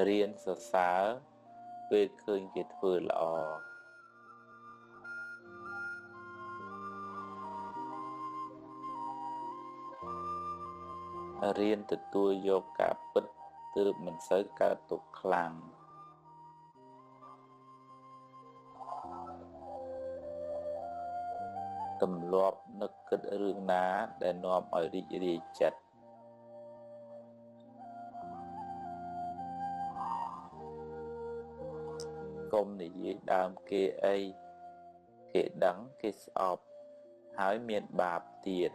រៀនសរសើរពេលឃើញគេធ្វើល្អរៀនទទួលយកការពិតទើបមិនសូវកើតទុក្ខខ្លាំងទម្លាប់នឹកគិតរឿងណាដែលនាំឲ្យរីករាយចិត្តកុំនិយាយដើមគេអីគេដឹងគេស្អប់ហើយមានបាបទៀត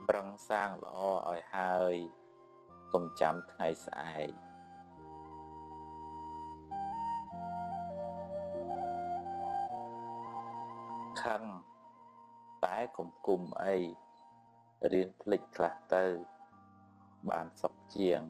ប្រឹងសាងល្អឲ្យហើយកុំចាំថ្ងៃស្អែកខឹងតែកុំគុំអីរៀនភ្លេចខ្លះទៅបានសុខជាង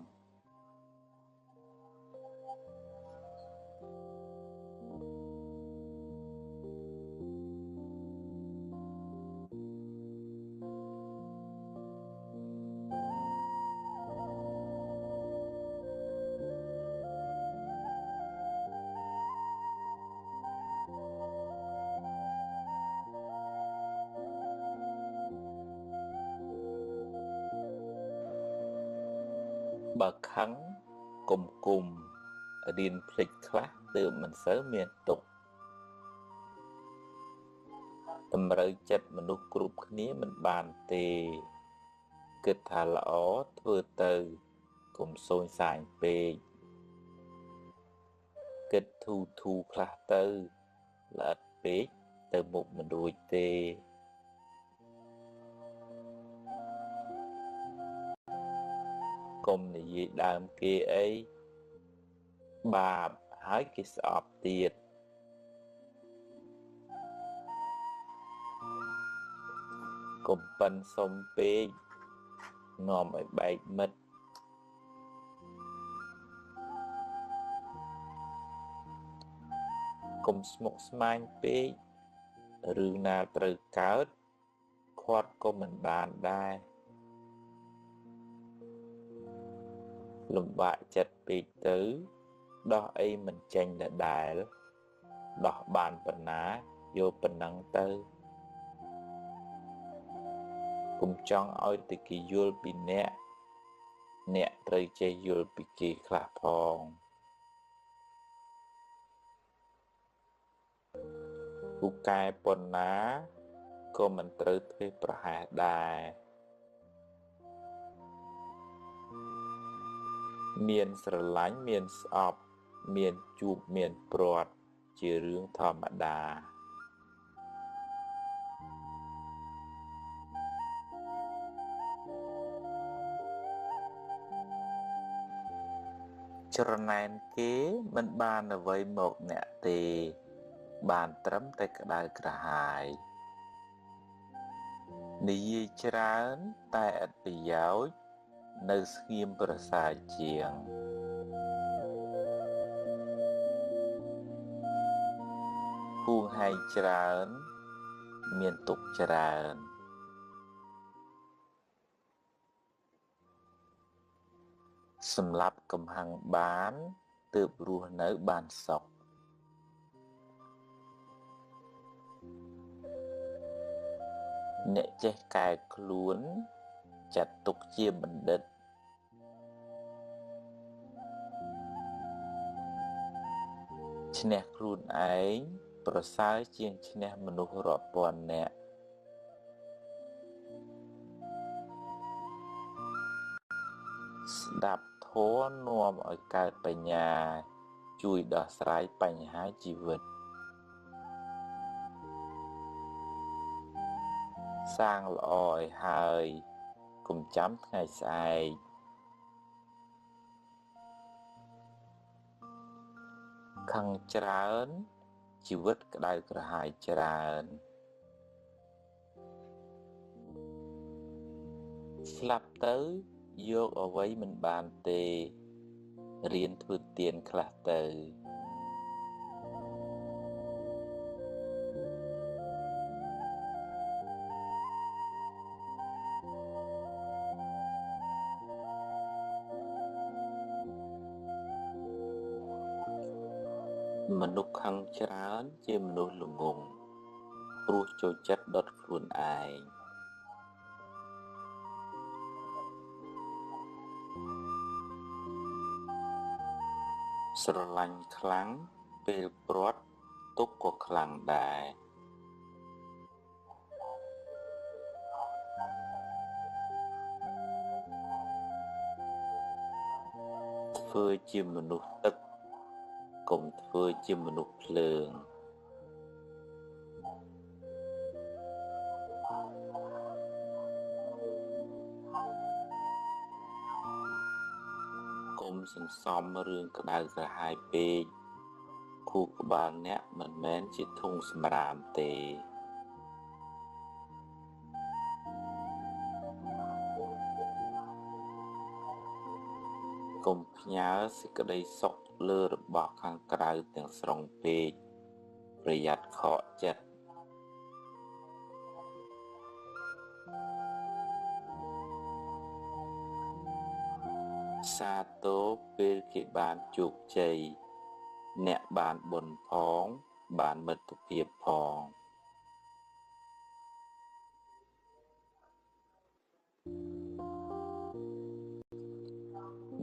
បើខឹងកុំគុំរៀនភ្លេចខ្លះទើបមិនសូវមានទុក្ខតម្រូវចិត្តមនុស្សគ្រប់គ្នាមិនបានទេគិតថាល្អធ្វើទៅកុំសូន្យសាញពេកគិតធូរខ្លះទៅល្អិតពេកទៅមុខមិនរួចទេកុំនិយាយដើមគេអីបាបហើយគេស្អប់ទៀតកុំប៉ិនសុំពេកនាំឲ្យបែកមិត្តកុំស្មុគស្មាញពេករឿងណាត្រូវកើតខាត់ក៏មិនបានដែរលំបាកចិត្តពេកទៅដោះអីមិនចេញដដែលដោះបានប៉ុណ្ណាយកប៉ុណ្ណឹងទៅកុំចង់ឲ្យតែគេយល់ពីអ្នកត្រូវចេះយល់ពីគេខ្លះផងពូកែប៉ុណ្ណាក៏មិនត្រូវធ្វើប្រហែសដែរមានស្រឡាញ់មានស្អប់មានជួបមានព្រាត់ជារឿងធម្មតាច្រណែនគេមិនបានអ្វីមកអ្នកទេបានត្រឹមតែក្តៅក្រហាយនិយាយច្រើនតែឥតប្រយោជន៍នៅស្ងៀមប្រសើរជាងហួងហែងច្រើនមានទុក្ខច្រើនសម្រាប់កំហឹងបានទើបរស់នៅបានសុខអ្នកចេះកែខ្លួនចាត់ទុកជាបណ្ឌិតឈ្នះខ្លួនឯងប្រសើរជាងឈ្នះមនុស្សរាប់ពាន់នាក់ស្ដាប់ធម៌នាំឲ្យកើតបញ្ញាជួយដោះស្រាយបញ្ហាជីវិតសាងល្អឲ្យហើយកុំចាំថ្ងៃស្អែកខឹងច្រើនជីវិតក្តៅក្រហាយច្រើនស្លាប់ទៅយកអ្វីមិនបានទេរៀនធ្វើទានខ្លះទៅ មនុស្សខឹងច្រើនជាមនុស្សល្ងង់ព្រោះចូលចិត្តដុតខ្លួនឯងស្រឡាញ់ខ្លាំងពេលព្រាត់ទុក្ខក៏ខ្លាំងដែរធ្វើជាមនុស្សទឹកកុំធ្វើជាមនុស្សភ្លើងកុំសន្សំរឿងក្តៅក្រហាយពេកខួរក្បាលអ្នកមិនមែនជាធុងសម្រាមទេកុំផ្ញើសេចក្តីសុខលើរបស់ខាងក្រៅទាំងស្រុងពេកប្រយ័ត្នខកចិត្តសាទរពេលគេបានជោគជ័យអ្នកបានបុណ្យផងបានមិត្តភាពផង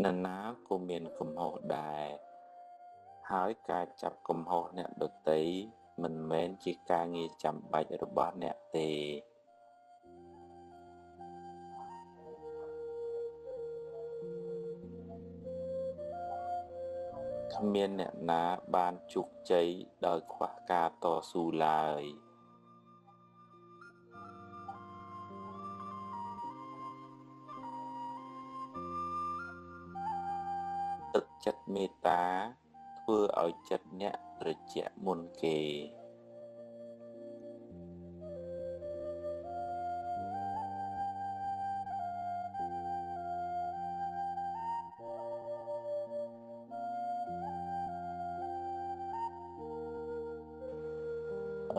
នរណាក៏មានកំហុសដែរហើយការចាប់កំហុសអ្នកដទៃមិនមែនជាការងារចាំបាច់របស់អ្នកទេគ្មានអ្នកណាបានជោគជ័យដោយខ្វះការតស៊ូឡើយទឹកចិត្តមេត្តាធ្វើឲ្យចិត្តអ្នកត្រជាក់មុនគេ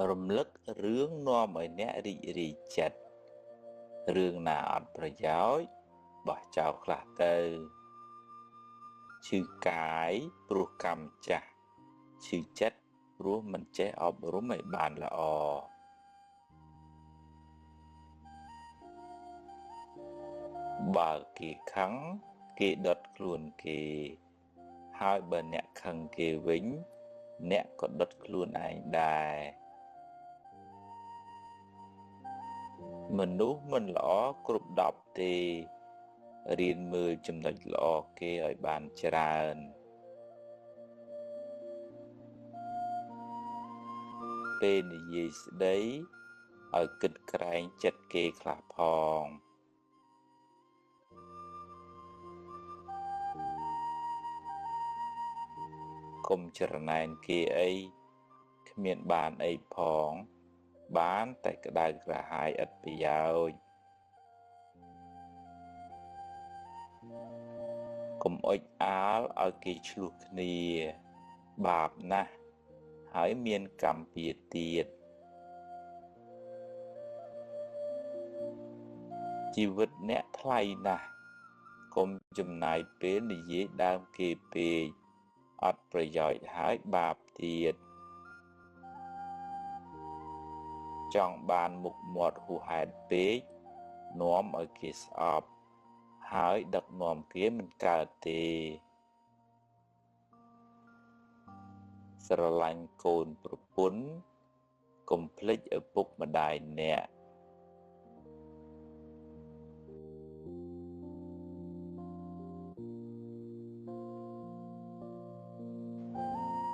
រំលឹករឿងនាំឲ្យអ្នករីករាយចិត្តរឿងណាអត់ប្រយោជន៍បោះចោលខ្លះទៅឈឺកាយព្រោះកម្មចាស់ឈឺចិត្តព្រោះមិនចេះអប់រំឲ្យបានល្អបើគេខឹងគេដុតខ្លួនគេហើយបើអ្នកខឹងគេវិញអ្នកក៏ដុតខ្លួនឯងដែរមនុស្សមិនល្អគ្រប់10ទេរៀនមើលចំណុចល្អគេឲ្យបានច្រើនពេលនិយាយស្ដីឲ្យគិតក្រែងចិត្តគេខ្លះផងកុំច្រណែនគេអីគ្មានបានអីផងបានតែក្តៅក្រហាយឥតប្រយោជន៍កុំអុចអាលឲ្យគេឆ្លោះគ្នាបាបណាស់ហើយមានកម្មពៀទៀតជីវិតអ្នកថ្លៃណាស់កុំចំណាយពេលនិយាយដើមគេពេកអត់ប្រយោជន៍ហើយបាបទៀតចង់បានមុខមាត់ហួសហេតុពេកនាំឲ្យគេស្អប់ហើយដឹកនាំគេមិនកើតទេស្រឡាញ់កូនប្រពន្ធកុំភ្លេចឪពុកម្ដាយអ្នក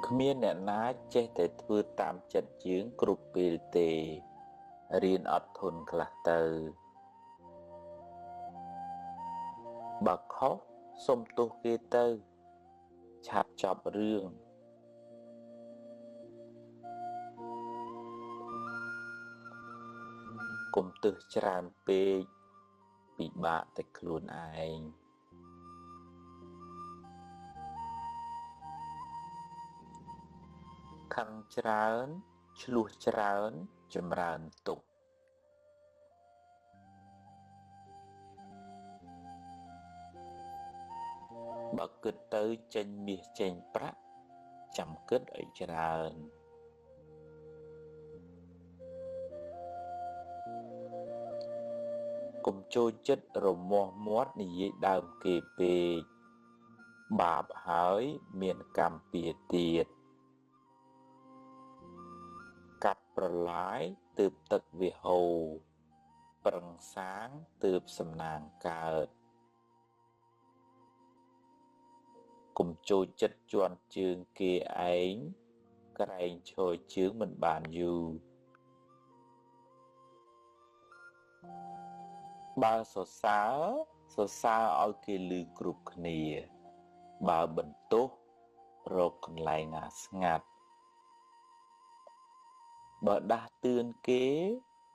គ្មានអ្នកណាចេះតែធ្វើតាមចិត្តយើងគ្រប់ពេលទេរៀនអត់ធន់ខ្លះទៅបើខុសសុំទោសគេទៅឆាប់ចប់រឿងកុំទឹះច្រើនពេកពិបាកតែខ្លួនឯងខឹងច្រើនឆ្លោះច្រើនចម្រើនទុក្ខបើគិតទៅចេញមាសចេញប្រាក់ ចាំគិតឲ្យច្រើនកុំចូលចិត្តរមាស់មាត់និយាយដើមគេពេកបាបហើយមានកម្មពៀទៀតកាប់ប្រឡាយទើបទឹកវាហូរប្រឹងសាងទើបសំណាងកើតកុំចូលចិត្តជន់ជើងគេឯងក្រែងឈរជើងមិនបានយូរបើសរសើរឲ្យគេឮគ្រប់គ្នាបើបន្ទោសរកកន្លែងណាស្ងាត់បើដាស់តឿនគេ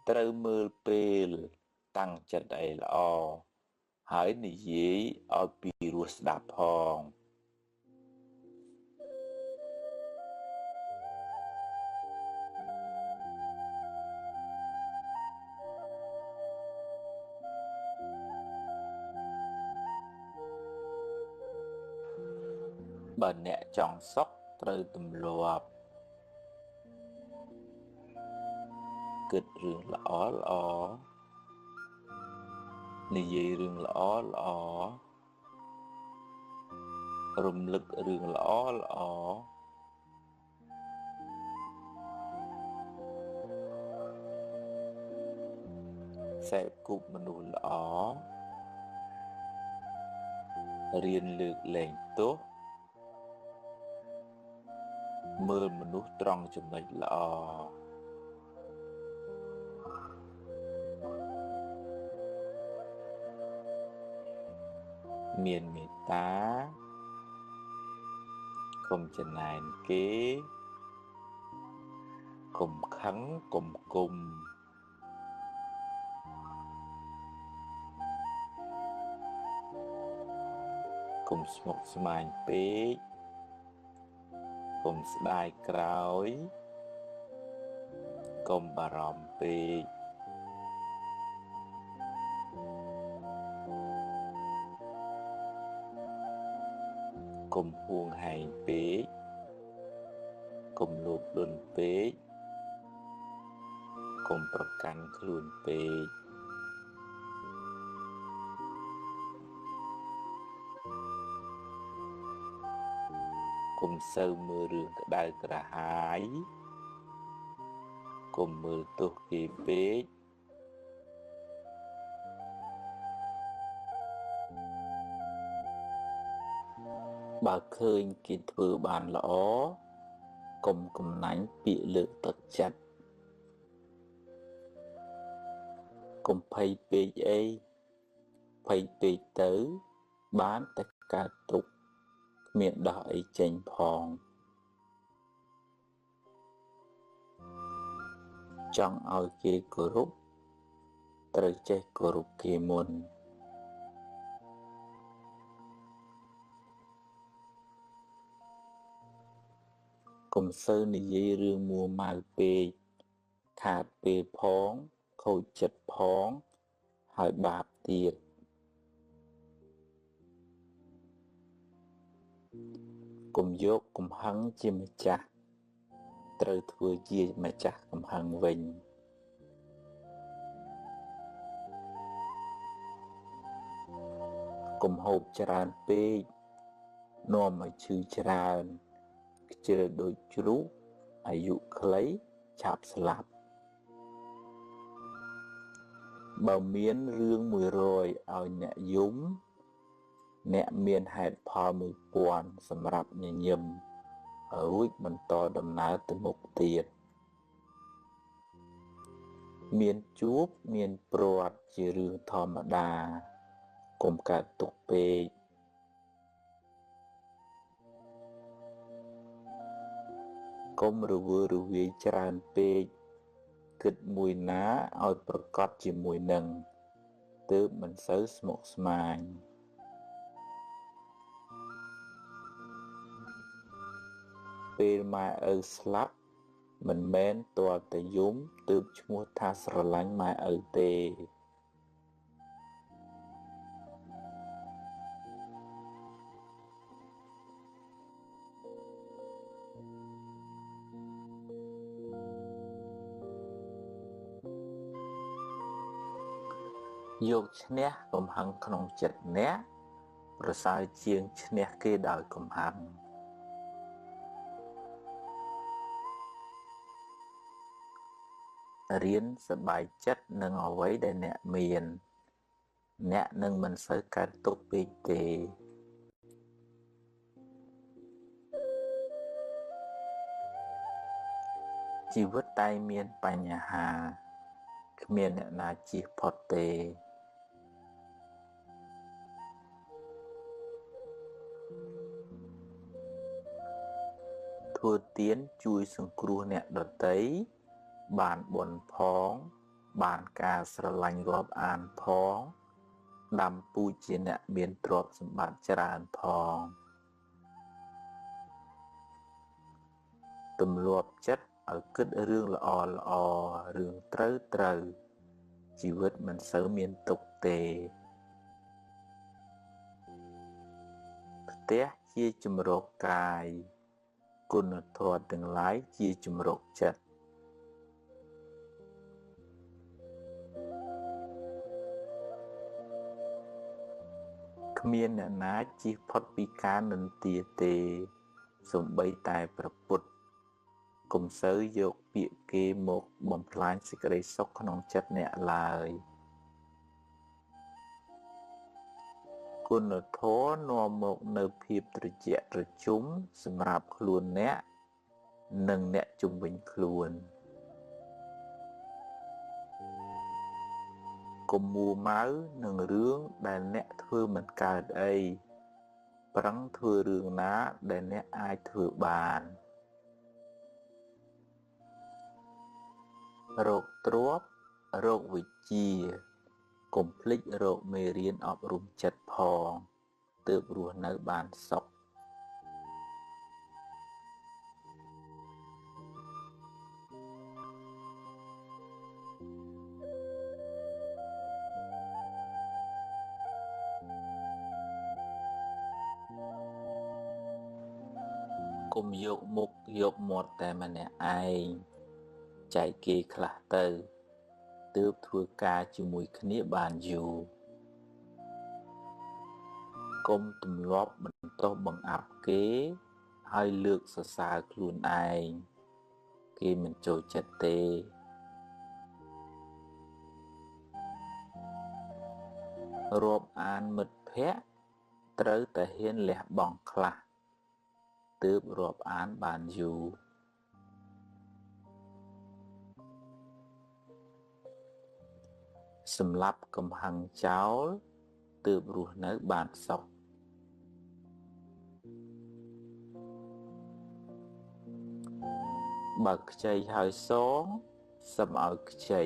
ត្រូវមើលពេលតាំងចិត្តឲ្យល្អហើយនិយាយឲ្យពីរោះស្ដាប់ផងបើអ្នកចង់សុខត្រូវទម្លាប់គិតរឿងល្អនិយាយរឿងល្អរំលឹករឿងល្អសេពគប់មនុស្សល្អរៀនលើកលែងទោសមើលមនុស្សត្រង់ចំណុចល្អមានមេត្តាកុំចំណែនគេកុំខឹងកុំគុំកុំស្មុគស្មាញពេកកុំស្ដាយក្រោយកុំបារម្ភពេកកុំហួងហែងពេកកុំលោភលន់ពេកកុំប្រកាន់ខ្លួនពេកកុំសូវមើលរឿងក្តៅក្រហាយកុំមើលទោសគេពេកបើឃើញគេធ្វើបានល្អកុំកំណាញ់ពាក្យលើកទឹកចិត្តកុំភ័យពេកអីភ័យពេកទៅបានតែកើតទុក្ខគ្មានដោះអីចេញផងចង់ឲ្យគេគោរពត្រូវចេះគោរពគេមុនកុំសូវនិយាយរឿងមួម៉ៅពេកខាតពេលផងខូចចិត្តផងហើយបាបទៀតកុំយកកំហឹងជាម្ចាស់ត្រូវធ្វើជាម្ចាស់កំហឹងវិញកុំហូបច្រើនពេកនាំឲ្យឈឺច្រើនខ្ជិលដូចជ្រូកអាយុខ្លីឆាប់ស្លាប់បើមានរឿង100ឲ្យអ្នកយំអ្នកមានហេតុផល1000សម្រាប់ញញឹមរួចបន្តដំណើរទៅមុខទៀតមានជួបមានព្រាត់ជារឿងធម្មតាកុំកើតទុក្ខពេកកុំរវើរវាយច្រើនពេកគិតមួយណាឲ្យប្រកបជាមួយនឹងទើបមិនសូវស្មុគស្មាញពេលម៉ែឪស្លាប់មិនមែនទាល់តែយំទើបឈ្មោះថាស្រឡាញ់ម៉ែឪទេ យកឈ្នះកំហឹងក្នុងចិត្តអ្នកប្រសើរជាងឈ្នះគេដោយកំហឹងរៀនសប្បាយចិត្តនឹងអ្វីដែលអ្នកមានអ្នកនឹងមិនសូវកើតទុក្ខពេកទេជីវិតតែមានបញ្ហាគ្មានអ្នកណាជៀសផុតទេធ្វើទានជួយសង្គ្រោះអ្នកដទៃបានបុណ្យផងបានការស្រឡាញ់រាប់អានផងដាំពូជជាអ្នកមានទ្រព្យសម្បត្តិច្រើនផងទម្លាប់ចិត្តឲ្យគិតរឿងល្អរឿងត្រូវជីវិតមិនសូវមានទុក្ខទេផ្ទះជាជំរកកាយគុណធម៌ទាំងឡាយជាជំរកចិត្តគ្មានអ្នកណាជៀសផុតពីការនិន្ទាទេសូម្បីតែព្រះពុទ្ធកុំសូវយកពាក្យគេមកបំផ្លាញសេចក្តីសុខក្នុងចិត្តអ្នកឡើយគុណធម៌នាំមកនៅភាពត្រជាក់ត្រជុំសម្រាប់ខ្លួនអ្នកនិងអ្នកជុំវិញខ្លួនកុំមួម៉ៅនឹងរឿងដែលអ្នកធ្វើមិនកើតអីប្រឹងធ្វើរឿងណាដែលអ្នកអាចធ្វើបានរោគទ្រព្យរោគវិជ្ជាកុំភ្លេចរោគមេរៀនអប់រំចិត្តផងទើបរស់នៅបានសុខកុំយកមុខយកមាត់តែម្នាក់ឯងចែកគេខ្លះទៅទើបធ្វើការជាមួយគ្នាបានយូរកុំទម្លាប់បន្តបង្អាប់គេហើយលើកសរសើរខ្លួនឯងគេមិនចូលចិត្តទេរាប់អានមិត្តភក្តិត្រូវតែហ៊ានលះបង់ខ្លះទើបរាប់អានបានយូរសម្លាប់កំហឹងចោលទើបរស់នៅបានសុខបើខ្ចីហើយសងសឹមឲ្យខ្ចី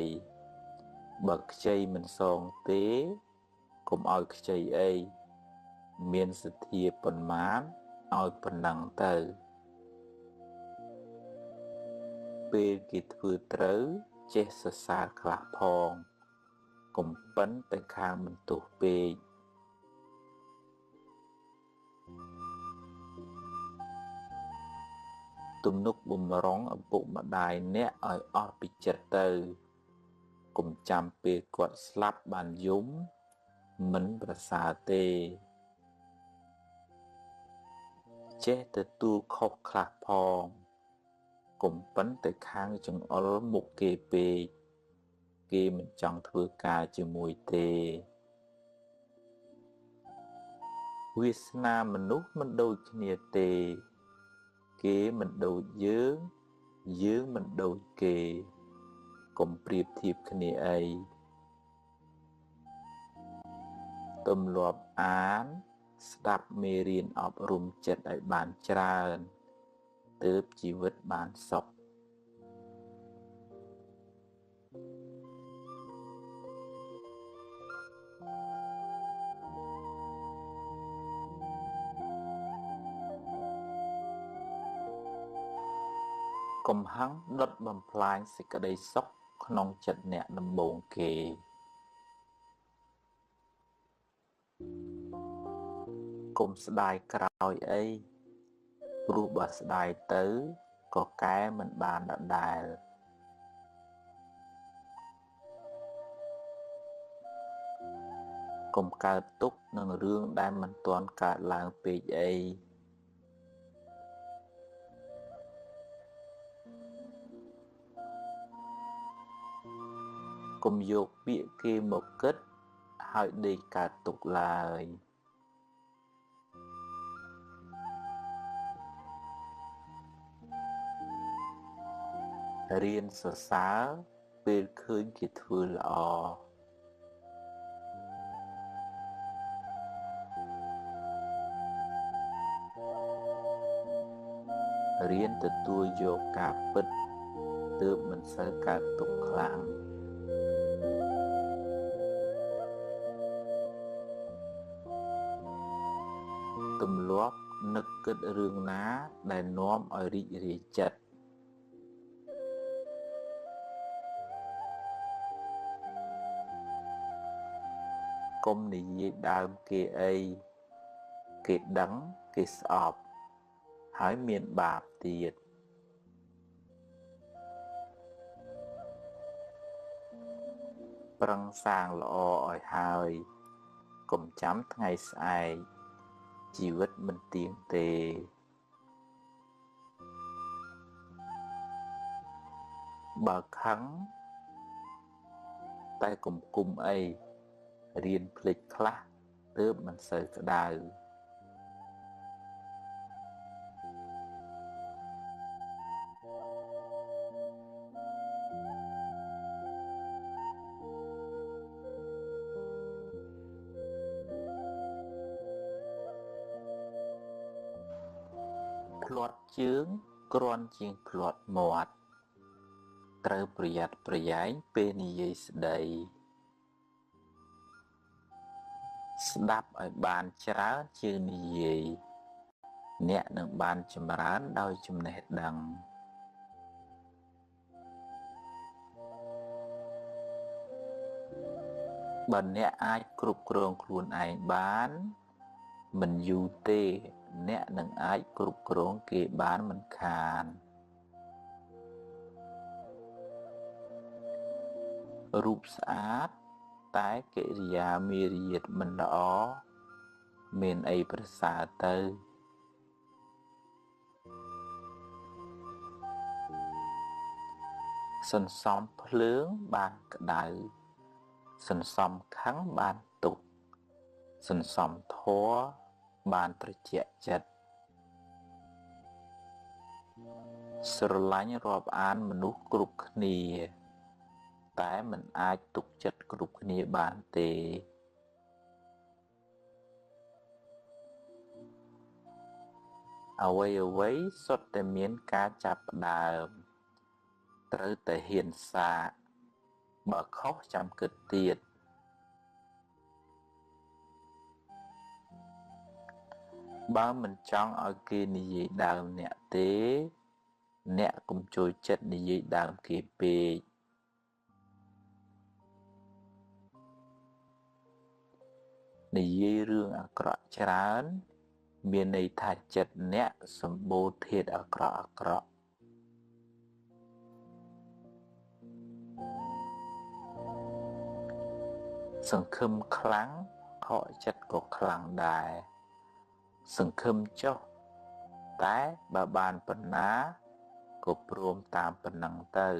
បើខ្ចីមិនសងទេកុំឲ្យខ្ចីអីមានសទ្ធាប៉ុន្មានឲ្យប៉ុណ្ណឹងទៅពេលគេធ្វើត្រូវចេះសរសើរខ្លះផងកុំប៉ិនតែខាងបន្ទោសពេកទំនុកបំរុងឪពុកម្ដាយអ្នកឲ្យអស់ពីចិត្តទៅកុំចាំពេលគាត់ស្លាប់បានយំមិនប្រសើរទេចេះទទួលខុសខ្លះផងកុំប៉ិនតែខាងចង្អុលមុខគេពេកគេមិនចង់ធ្វើការជាមួយទេវាសនាមនុស្សមិនដូចគ្នាទេគេមិនដូចយើងយើងមិនដូចគេកុំប្រៀបធៀបគ្នាអីទម្លាប់អានស្ដាប់មេរៀនអប់រំចិត្តឲ្យបានច្រើនទើបជីវិតបានសុខកំហឹងដុតបំផ្លាញសេចក្តីសុខក្នុងចិត្តអ្នកដំបូងគេកុំស្ដាយក្រោយអីព្រោះបើស្ដាយទៅក៏កែមិនបានដដែល កុំកើតទុកនឹងរឿងដែលមិនទាន់កើតឡើងពេកអីកុំយកពាក្យគេមកគិតហើយដេកកើតទុកឡើយរៀនសរសើរពេលឃើញគេធ្វើល្អរៀនទទួលយកការពិតទើបមិនសូវកើតទុកខ្លាំងទម្លាប់នឹកគិតរឿងណាដែលនាំឲ្យរីករាយចិត្តកុំនិយាយដើមគេអីគេដឹងគេស្អប់ហើយមានបាបទៀតប្រឹងសាងល្អឲ្យហើយកុំចាំថ្ងៃស្អែកជីវិតមិនទៀងទេបើខឹងតែកុំគុំអីរៀនភ្លេចខ្លះទើបមិនសូវក្តៅភ្លាត់ជើងគ្រាន់ជាងភ្លាត់មាត់ត្រូវប្រយ័ត្នប្រយែងពេលនិយាយស្ដីស្ដាប់ឲ្យបានច្រើនជាងនិយាយអ្នកនឹងបានចម្រើនដោយចំណេះដឹងបើអ្នកអាចគ្រប់គ្រងខ្លួនឯងបានមិនយូរទេអ្នកនឹងអាចគ្រប់គ្រងគេបានមិនខានរូបស្អាតតែកិរិយាមារយាទមិនល្អមានអីប្រសើរទៅសន្សំភ្លើងបានក្តៅសន្សំខឹងបានទុក្ខសន្សំធម៌បានត្រជាក់ចិត្តស្រឡាញ់រាប់អានមនុស្សគ្រប់គ្នាតែមិនអាចទុកចិត្តគ្រប់គ្នាបានទេអ្វីសុទ្ធតែមានការចាប់ផ្ដើមត្រូវតែហ៊ានសាកបើខុសចាំគិតទៀតបើមិនចង់ឲ្យគេនិយាយដើមអ្នកទេអ្នកកុំចូលចិត្តនិយាយដើមគេពេកនិយាយរឿងអាក្រក់ច្រើនមានន័យថាចិត្តអ្នកសម្បូរធាតុអាក្រក់សង្ឃឹមខ្លាំងខកចិត្តក៏ខ្លាំងដែរសង្ឃឹមចុះតែបើបានប៉ុណ្ណាក៏ព្រមតាមប៉ុណ្ណឹងទៅ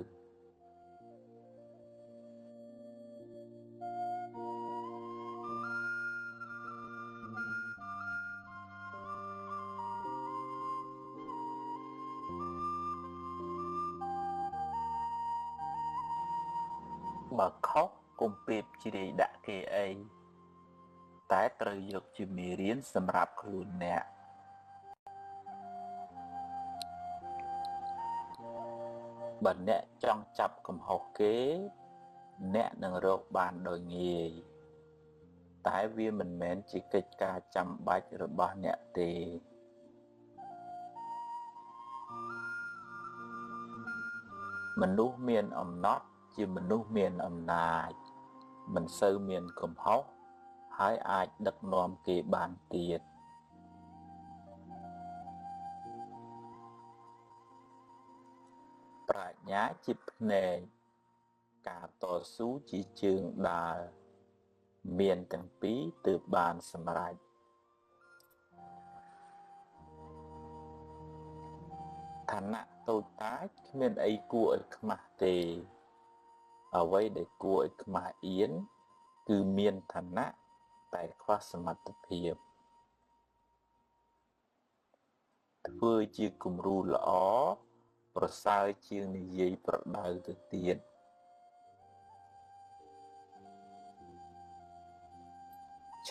បើខុសកុំពេបជ្រាយដាក់គេអីតែត្រូវយកជាមេរៀនសម្រាប់ខ្លួនអ្នកបើអ្នកចង់ចាប់កំហុសគេអ្នកនឹងរកបានដោយងាយតែវាមិនមែនជាកិច្ចការចាំបាច់របស់អ្នកទេមនុស្សមានអំណត់ជាមនុស្សមានអំណាចមិនសូវមានកំហុសហើយអាចដឹកនាំគេបានទៀតប្រាជ្ញាជាភ្នែកការតស៊ូជាជើងដើរ មានទាំងពីរទើបបានសម្រេចឋានៈតូចតាចគ្មានអីគួរឲ្យខ្មាស់ទេអ្វីដែលគួរឲ្យខ្មាស់អៀនគឺមានឋានៈតែខ្វះសមត្ថភាពធ្វើជាគំរូល្អប្រសើរជាងនិយាយប្រដៅទៅទៀត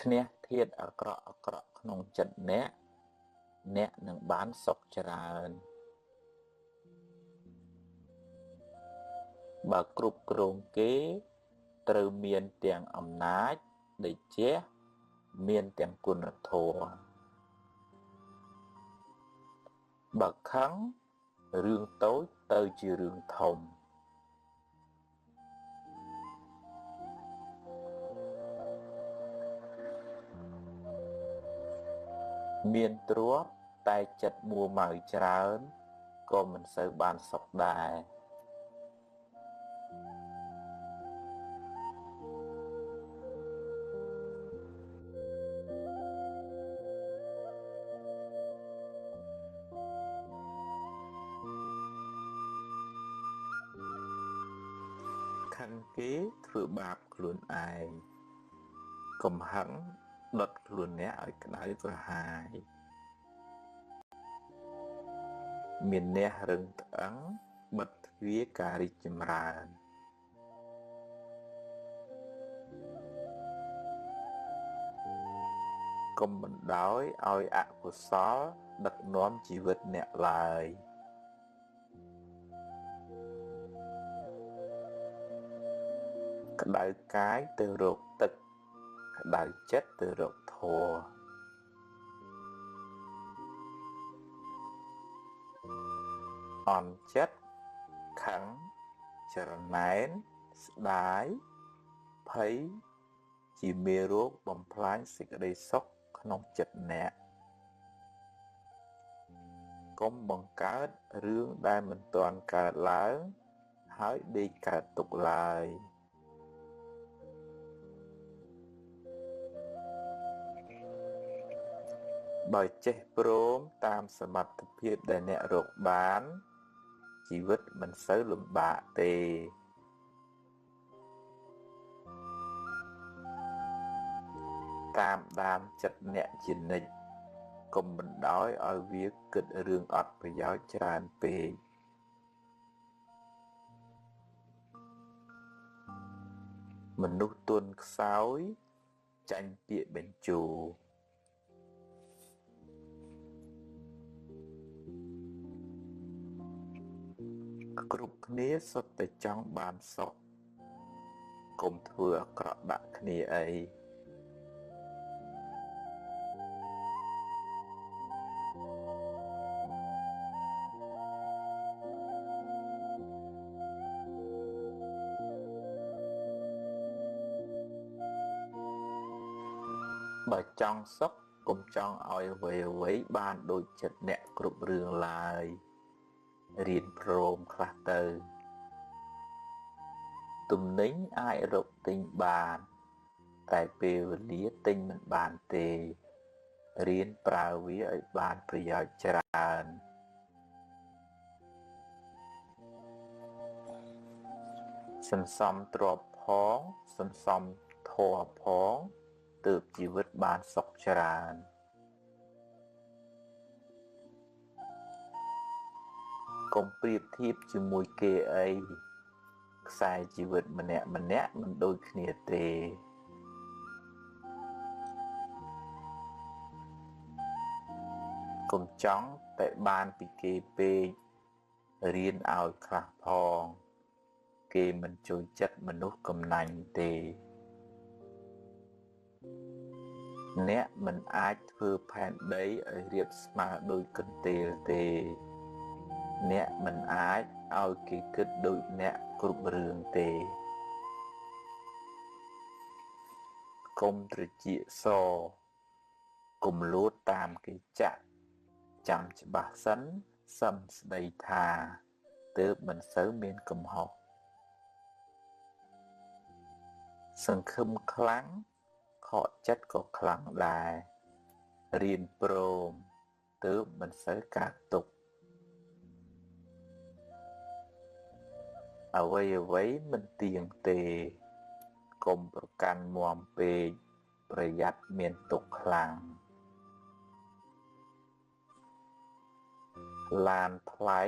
ឈ្នះធាតុអាក្រក់ក្នុងចិត្តអ្នកនឹងបានសុខច្រើនបើគ្រប់គ្រងគេត្រូវមានទាំងអំណាចដេជះមានទាំងគុណធម៌បើខឹងរឿងតូចទៅជារឿងធំមានទ្រព្យតែចិត្តមួម៉ៅច្រើនក៏មិនសូវបានសុខដែរខឹងគេធ្វើបាបខ្លួនឯងកំហឹងដុតខ្លួនអ្នកឲ្យក្តៅក្រហាយមានអ្នករឹងត្អឹងបិទទ្វារការរីកចម្រើនកុំបណ្ដោយឲ្យអកុសលដឹកនាំជីវិតអ្នកឡើយក្តៅកាយទៅរកទឹកក្តៅចិត្តទៅរកធម៌អន់ចិត្តខឹងចរណែនស្ដាយភ័យជាមេរោគបំផ្លាញសេចក្តីសុខក្នុងចិត្តអ្នកកុំបង្កើតរឿងដែលមិនទាន់កើតឡើងហើយដេកកើតទុកឡើយបើចេះព្រមតាមសមត្ថភាពដែលអ្នករកបានជីវិតមិនសូវលំបាកទេតាមដានចិត្តអ្នកជានិច្ចកុំបណ្ដោយឲ្យវាគិតរឿងអត់ប្រយោជន៍ច្រើនពេកមនុស្សទន់ខ្សោយចាញ់ពាក្យបញ្ជោគ្រប់គ្នាសុទ្ធតែចង់បានសុខកុំធ្វើអាក្រក់ដាក់គ្នាអីបើចង់សុខកុំចង់ឲ្យអ្វីបានដូចចិត្តអ្នកគ្រប់រឿងឡើយរៀនព្រមខ្លះទៅទំនិញអាចរកទិញបានតែពេលវេលាទិញមិនបានទេរៀនប្រើវាឲ្យបានប្រយោជន៍ច្រើនសន្សំទ្រព្យផងសន្សំធម៌ផងទើបជីវិតបានសុខច្រើនកុំប្រៀបធៀបជាមួយគេអីខ្សែជីវិតម្នាក់មិនដូចគ្នាទេកុំចង់តែបានពីគេពេករៀនឲ្យខ្លះផងគេមិនជួយចិត្តមនុស្សកំណាញ់ទេអ្នកមិនអាចធ្វើផែនដីឲ្យរាបស្មើដូចកន្ទេលទេអ្នកមិនអាចឲ្យគេគិតដូចអ្នកគ្រប់រឿងទេកុំត្រចៀកសកុំលូតតាមគេចាក់ចាំច្បាស់សិនសឹមស្ដីថាទើបមិនសូវមានកំហុសសង្ឃឹមខ្លាំង ខកចិត្តក៏ខ្លាំងដែររៀនព្រមទើបមិនសូវកើតទុក្ខអ្វីមិនទៀងទេកុំប្រកាន់មាំពេកប្រយ័ត្នមានទុក្ខខ្លាំងឡានថ្លៃ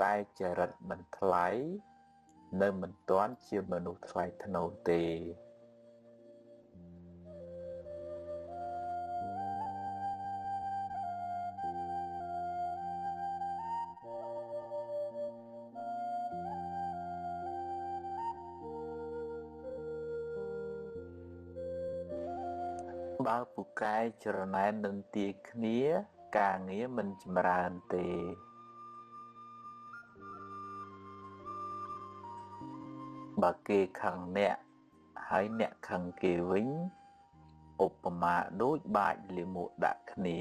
តែចរិតមិនថ្លៃនៅមិនទាន់ជាមនុស្សថ្លៃថ្នូរទេបើពូកែច្រណែននឹងទាយគ្នាការងារមិនចម្រើនទេបើគេខឹងអ្នកហើយអ្នកខឹងគេវិញឧបមាដូចបាចលាមកដាក់គ្នា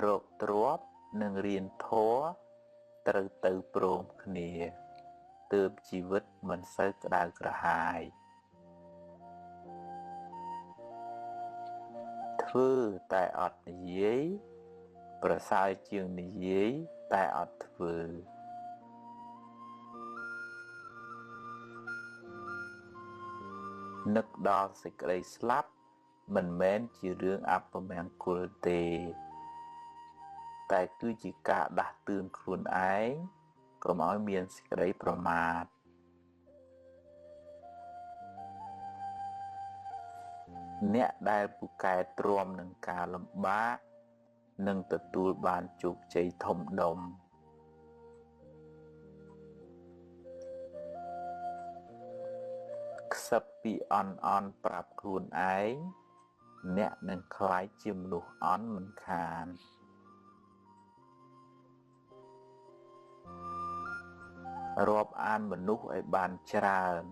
រកទ្រព្យនិងរៀនធម៌ត្រូវទៅព្រមគ្នាទើបជីវិតមិនសូវក្តៅក្រហាយធ្វើតែអត់និយាយប្រសើរជាងនិយាយតែអត់ធ្វើនឹកដល់សេចក្តីស្លាប់មិនមែនជារឿងអពមង្គលទេតែគឺជាការដាស់តឿនខ្លួនឯងកុំឲ្យមានសេចក្តីប្រមាទអ្នកដែលពូកែទ្រាំនឹងការលំបាកនឹងទទួលបានជោគជ័យធំដុំខ្សឹបពីអន់ប្រាប់ខ្លួនឯងអ្នកនឹងក្លាយជាមនុស្សអន់មិនខានរាប់អានមនុស្សឲ្យបានច្រើន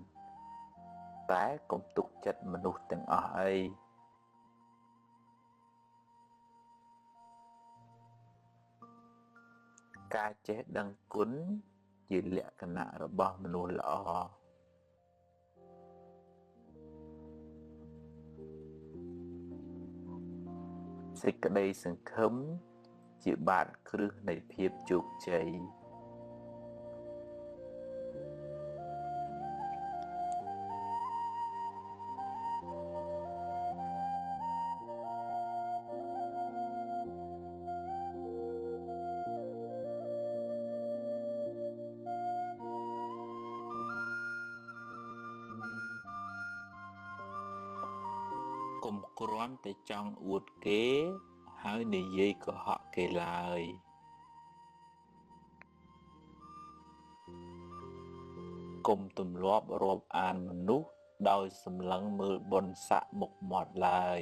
តែកុំទុកចិត្តមនុស្សទាំងអស់អីការចេះដឹងគុណជាលក្ខណៈរបស់មនុស្សល្អសេចក្តីសង្ឃឹមជាបាតគ្រឹះនៃភាពជោគជ័យកុំគ្រាន់តែចង់អួតគេហើយនិយាយកុហកគេឡើយកុំទម្លាប់រាប់អានមនុស្សដោយសម្លឹងមើលបុណ្យស័ក្តិមុខមាត់ឡើយ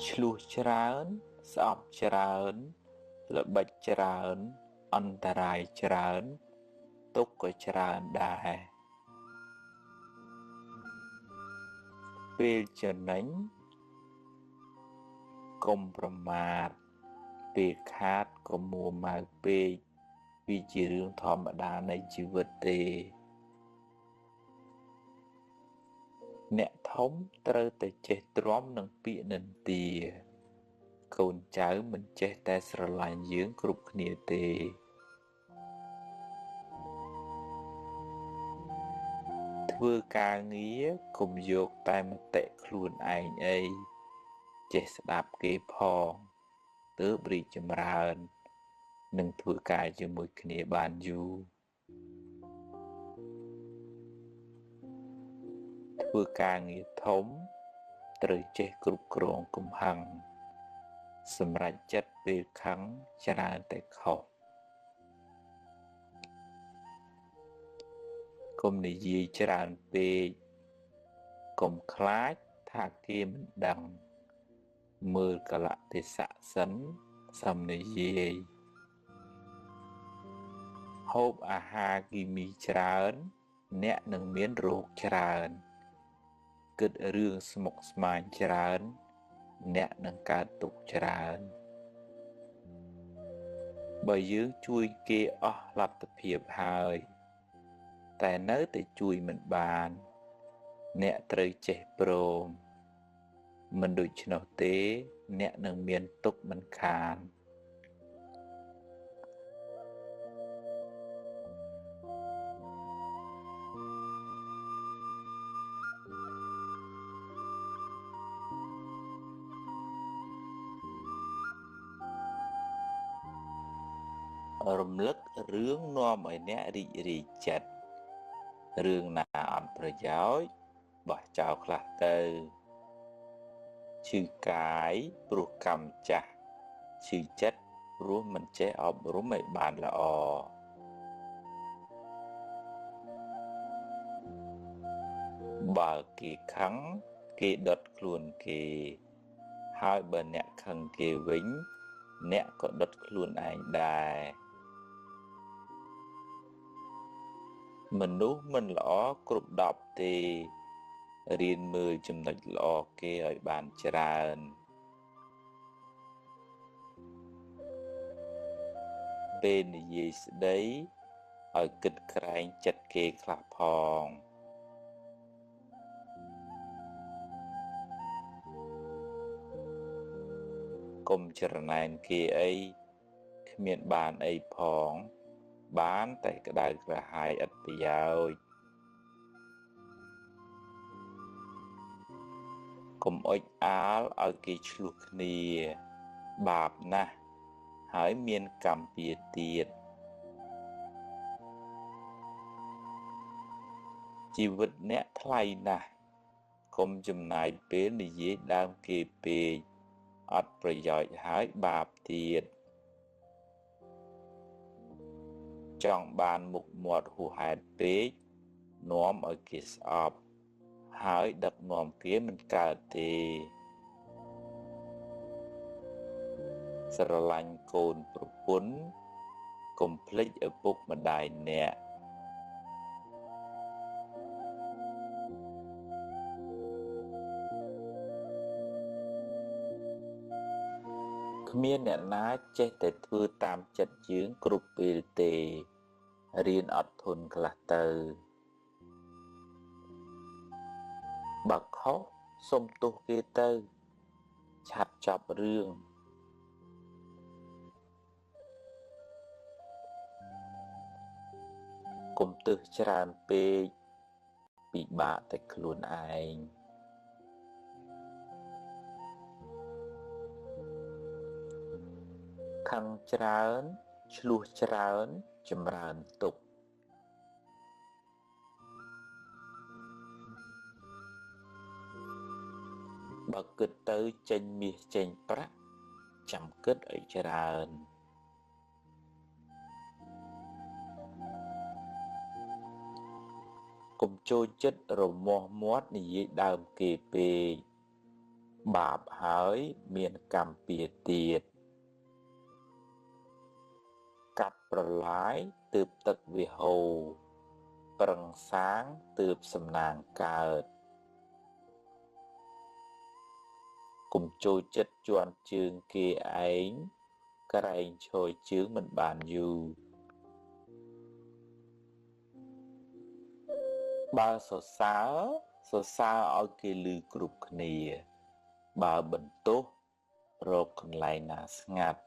ឆ្លោះច្រើនស្អប់ច្រើនល្បិចច្រើនអន្តរាយច្រើនទុក្ខក៏ច្រើនដែរពេលចំណេញកុំប្រមាទពេលខាតក៏មួម៉ៅពេកវាជារឿងធម្មតានៃជីវិតទេអ្នកធំត្រូវតែចេះទ្រាំនឹងពាក្យនិន្ទាកូនចៅមិនចេះតែស្រឡាញ់យើងគ្រប់គ្នាទេធ្វើការងារកុំយកតែមតិខ្លួនឯងអីចេះស្ដាប់គេផងទើបរីកចម្រើននិងធ្វើការជាមួយគ្នាបានយូរធ្វើការងារធំត្រូវចេះគ្រប់គ្រងកំហឹងសម្រេចចិត្តពេលខឹងច្រើនតែខុសកុំនិយាយច្រើនពេកកុំខ្លាចថាគេមិនដឹងមើលកលៈទេសៈសិនសឹមនិយាយហូបអាហារគីមីច្រើនអ្នកនឹងមានរោគច្រើនគិតរឿងស្មុគស្មាញច្រើនអ្នកនឹងកើតទុក្ខច្រើន បើយើងជួយគេអស់លទ្ធភាពហើយតែនៅតែជួយមិនបានអ្នកត្រូវចេះព្រមមិនដូច្នោះទេអ្នកនឹងមានទុក្ខមិនខានរំលឹករឿងនាំឲ្យអ្នករីករាយចិត្តរឿងណាអត់ប្រយោជន៍បោះចោលខ្លះទៅឈឺកាយព្រោះកម្មចាស់ឈឺចិត្តព្រោះមិនចេះអប់រំឲ្យបានល្អបើគេខឹងគេដុតខ្លួនគេហើយបើអ្នកខឹងគេវិញអ្នកក៏ដុតខ្លួនឯងដែរមនុស្សមិនល្អគ្រប់10ទេរៀនមើលចំណុចល្អគេឲ្យបានច្រើនពេលនិយាយស្ដីឲ្យគិតក្រែងចិត្តគេខ្លះផងកុំច្រណែនគេអីគ្មានបានអីផងបានតែក្តៅក្រហាយឥតប្រយោជន៍កុំអុចអាលឲ្យគេឆ្លោះគ្នាបាបណាស់ហើយមានកម្មពៀទៀតជីវិតអ្នកថ្លៃណាស់កុំចំណាយពេលនិយាយដើមគេពេកអត់ប្រយោជន៍ហើយបាបទៀតចង់បានមុខមាត់ហួសហេតុពេកនាំឲ្យគេស្អប់ហើយដឹកនាំគេមិនកើតទេស្រឡាញ់កូនប្រពន្ធកុំភ្លេចឪពុកម្ដាយអ្នកគ្មានអ្នកណាចេះតែធ្វើតាមចិត្តយើងគ្រប់ពេលទេរៀនអត់ធន់ខ្លះទៅបើខុសសុំទោសគេទៅឆាប់ចប់រឿងកុំទើសច្រើនពេកពិបាកតែខ្លួនឯងខឹងច្រើនឆ្លោះច្រើនចម្រើនទុក្ខបើគិតទៅចេញមាសចេញប្រាក់ចាំគិតឲ្យច្រើនកុំចូលចិត្តរមាស់មាត់និយាយដើមគេពេកបាបហើយមានកម្មពៀទៀតកាប់ប្រឡាយទើបទឹកវាហូរប្រឹងសាងទើបសំណាងកើតកុំចូលចិត្តជន់ជើងគេឯងក្រែងឈរជើងមិនបានយូរបើសរសើរឲ្យគេឮគ្រប់គ្នាបើបន្ទោសរកកន្លែងណាស្ងាត់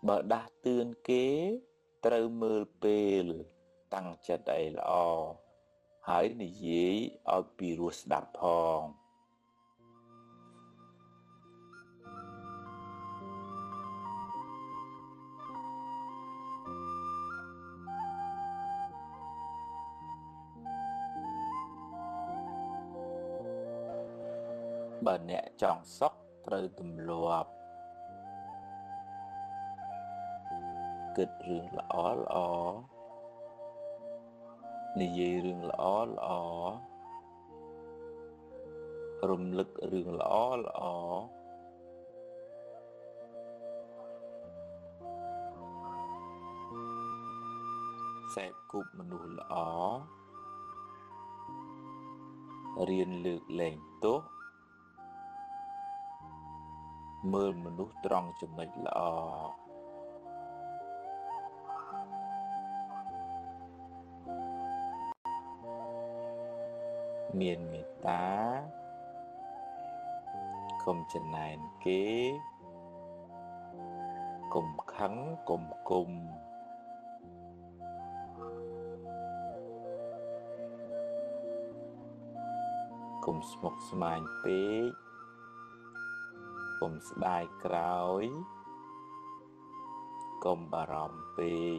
បើដាស់តឿនគេត្រូវមើលពេលតាំងចិត្តឲ្យល្អហើយនិយាយឲ្យពីរោះស្ដាប់ផងបើអ្នកចង់សុខត្រូវទម្លាប់គិតរឿងល្អនិយាយរឿងល្អរំលឹករឿងល្អសេពគប់មនុស្សល្អរៀនលើកលែងទោស មើលមនុស្សត្រង់ចំណុចល្អមានមេត្តាកុំចំណែនគេកុំខឹងកុំគុំកុំស្មុគស្មាញពេកកុំស្ដាយក្រោយកុំបារម្ភពេក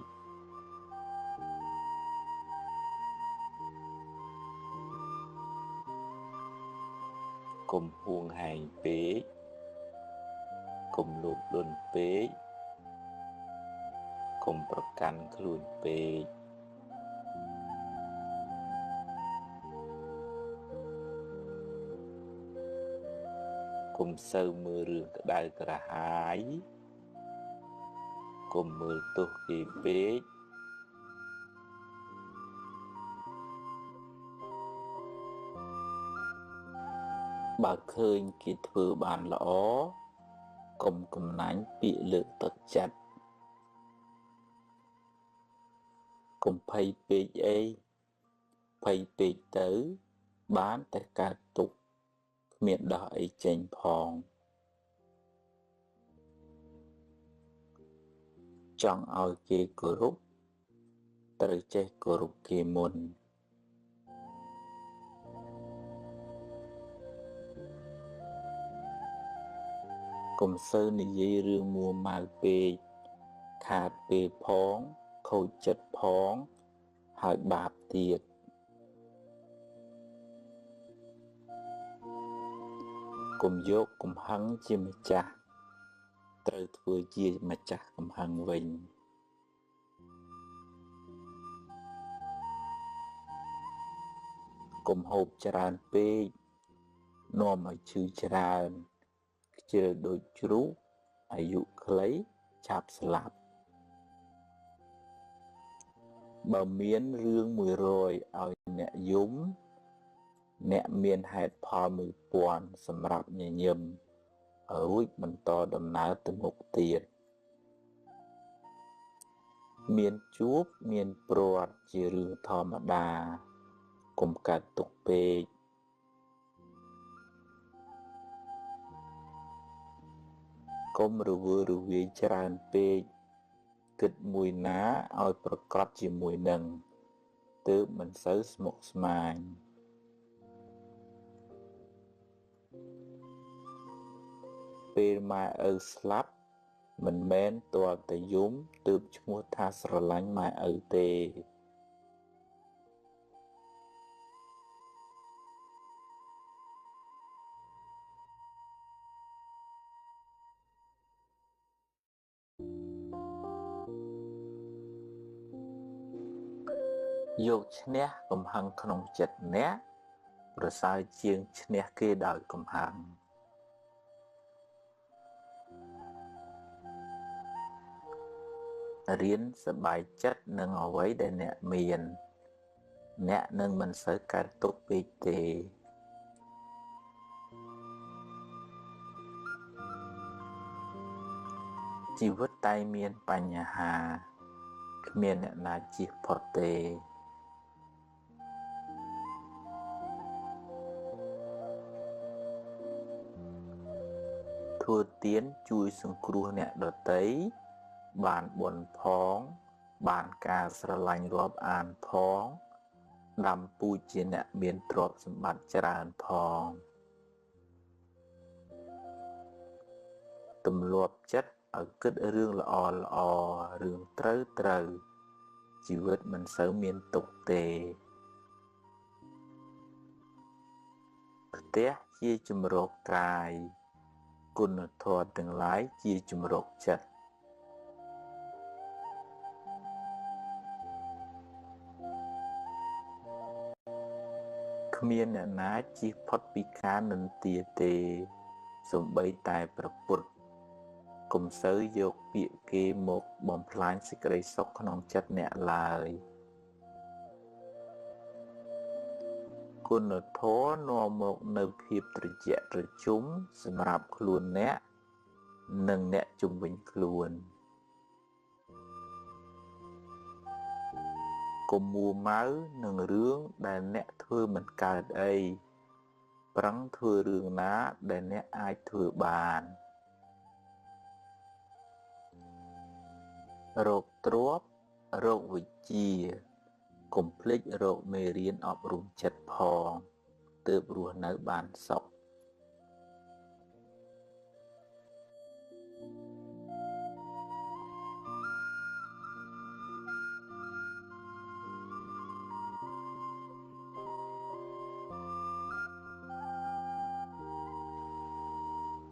កុំហួងហែងពេកកុំលោភលន់ពេកកុំប្រកាន់ខ្លួនពេកកុំសូវមើលរឿងក្តៅក្រហាយកុំមើលទោសគេពេកបើឃើញគេធ្វើបានល្អកុំកំណាញ់ពាក្យលើកទឹកចិត្តកុំភ័យពេកអីភ័យពេកទៅបានតែកើតទុក្ខគ្មានដោះអីចេញផងចង់ឲ្យគេគោរពត្រូវចេះគោរពគេមុនកុំសូវនិយាយរឿងមួម៉ៅពេកខាតពេលផងខូចចិត្តផងហើយបាបទៀតកុំយកកំហឹងជាម្ចាស់ត្រូវធ្វើជាម្ចាស់កំហឹងវិញកុំហូបច្រើនពេកនាំឲ្យឈឺច្រើនខ្ជិលដូចជ្រូកអាយុខ្លីឆាប់ស្លាប់បើមានរឿង100ឲ្យអ្នកយំអ្នកមានហេតុផល1000សម្រាប់ញញឹមរួចបន្តដំណើរទៅមុខទៀតមានជួបមានព្រាត់ជារឿងធម្មតាកុំកើតទុក្ខពេកកុំរវើរវាយច្រើនពេកគិតមួយណាឲ្យប្រកបជាមួយនឹងទើបមិនសូវស្មុគស្មាញពេលម៉ែឪស្លាប់មិនមែនទាល់តែយំទើបឈ្មោះថាស្រឡាញ់ម៉ែឪទេយកឈ្នះកំហឹងក្នុងចិត្តអ្នកប្រសើរជាងឈ្នះគេដោយកំហឹងរៀនសប្បាយចិត្តនឹងអ្វីដែលអ្នកមានអ្នកនឹងមិនសូវកើតទុក្ខពេកទេជីវិតតែមានបញ្ហាគ្មានអ្នកណាជៀសផុតទេធ្វើទានជួយសង្គ្រោះអ្នកដទៃបានបុណ្យផងបានការស្រឡាញ់រាប់អានផងដាំពូជជាអ្នកមានទ្រព្យសម្បត្តិច្រើនផងទម្លាប់ចិត្តឲ្យគិតរឿងល្អល្អរឿងត្រូវជីវិតមិនសូវមានទុក្ខទេផ្ទះជាជំរកកាយគុណធម៌ទាំងឡាយជាជំរកចិត្តគ្មានអ្នកណាជៀសផុតពីការនិន្ទាទេសូម្បីតែព្រះពុទ្ធកុំសូវយកពាក្យគេមកបំផ្លាញសេចក្តីសុខក្នុងចិត្តអ្នកឡើយគុណធម៌នាំមកនៅភាពត្រជាក់ត្រជុំសម្រាប់ខ្លួនអ្នក និងអ្នកជុំវិញខ្លួនកុំមួម៉ៅនឹងរឿងដែលអ្នកធ្វើមិនកើតអីប្រឹងធ្វើរឿងណាដែលអ្នកអាចធ្វើបានរកទ្រព្យរកវិជ្ជាកុំភ្លេចរកមេរៀនអប់រំចិត្តផងទើបរស់នៅបានសុខ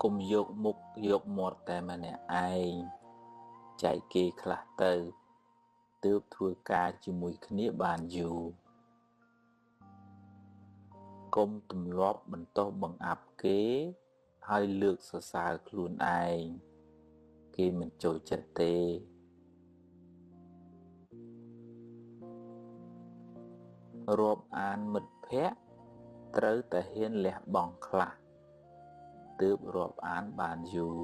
កុំយកមុខយកមាត់តែម្នាក់ឯងចែកគេខ្លះទៅទើបធ្វើការជាមួយគ្នាបានយូរកុំទម្លាប់បន្តបង្អាប់គេហើយលើកសរសើរខ្លួនឯងគេមិនចូលចិត្តទេរាប់អានមិត្តភក្តិត្រូវតែហ៊ានលះបង់ខ្លះទើបរាប់អានបានយូរ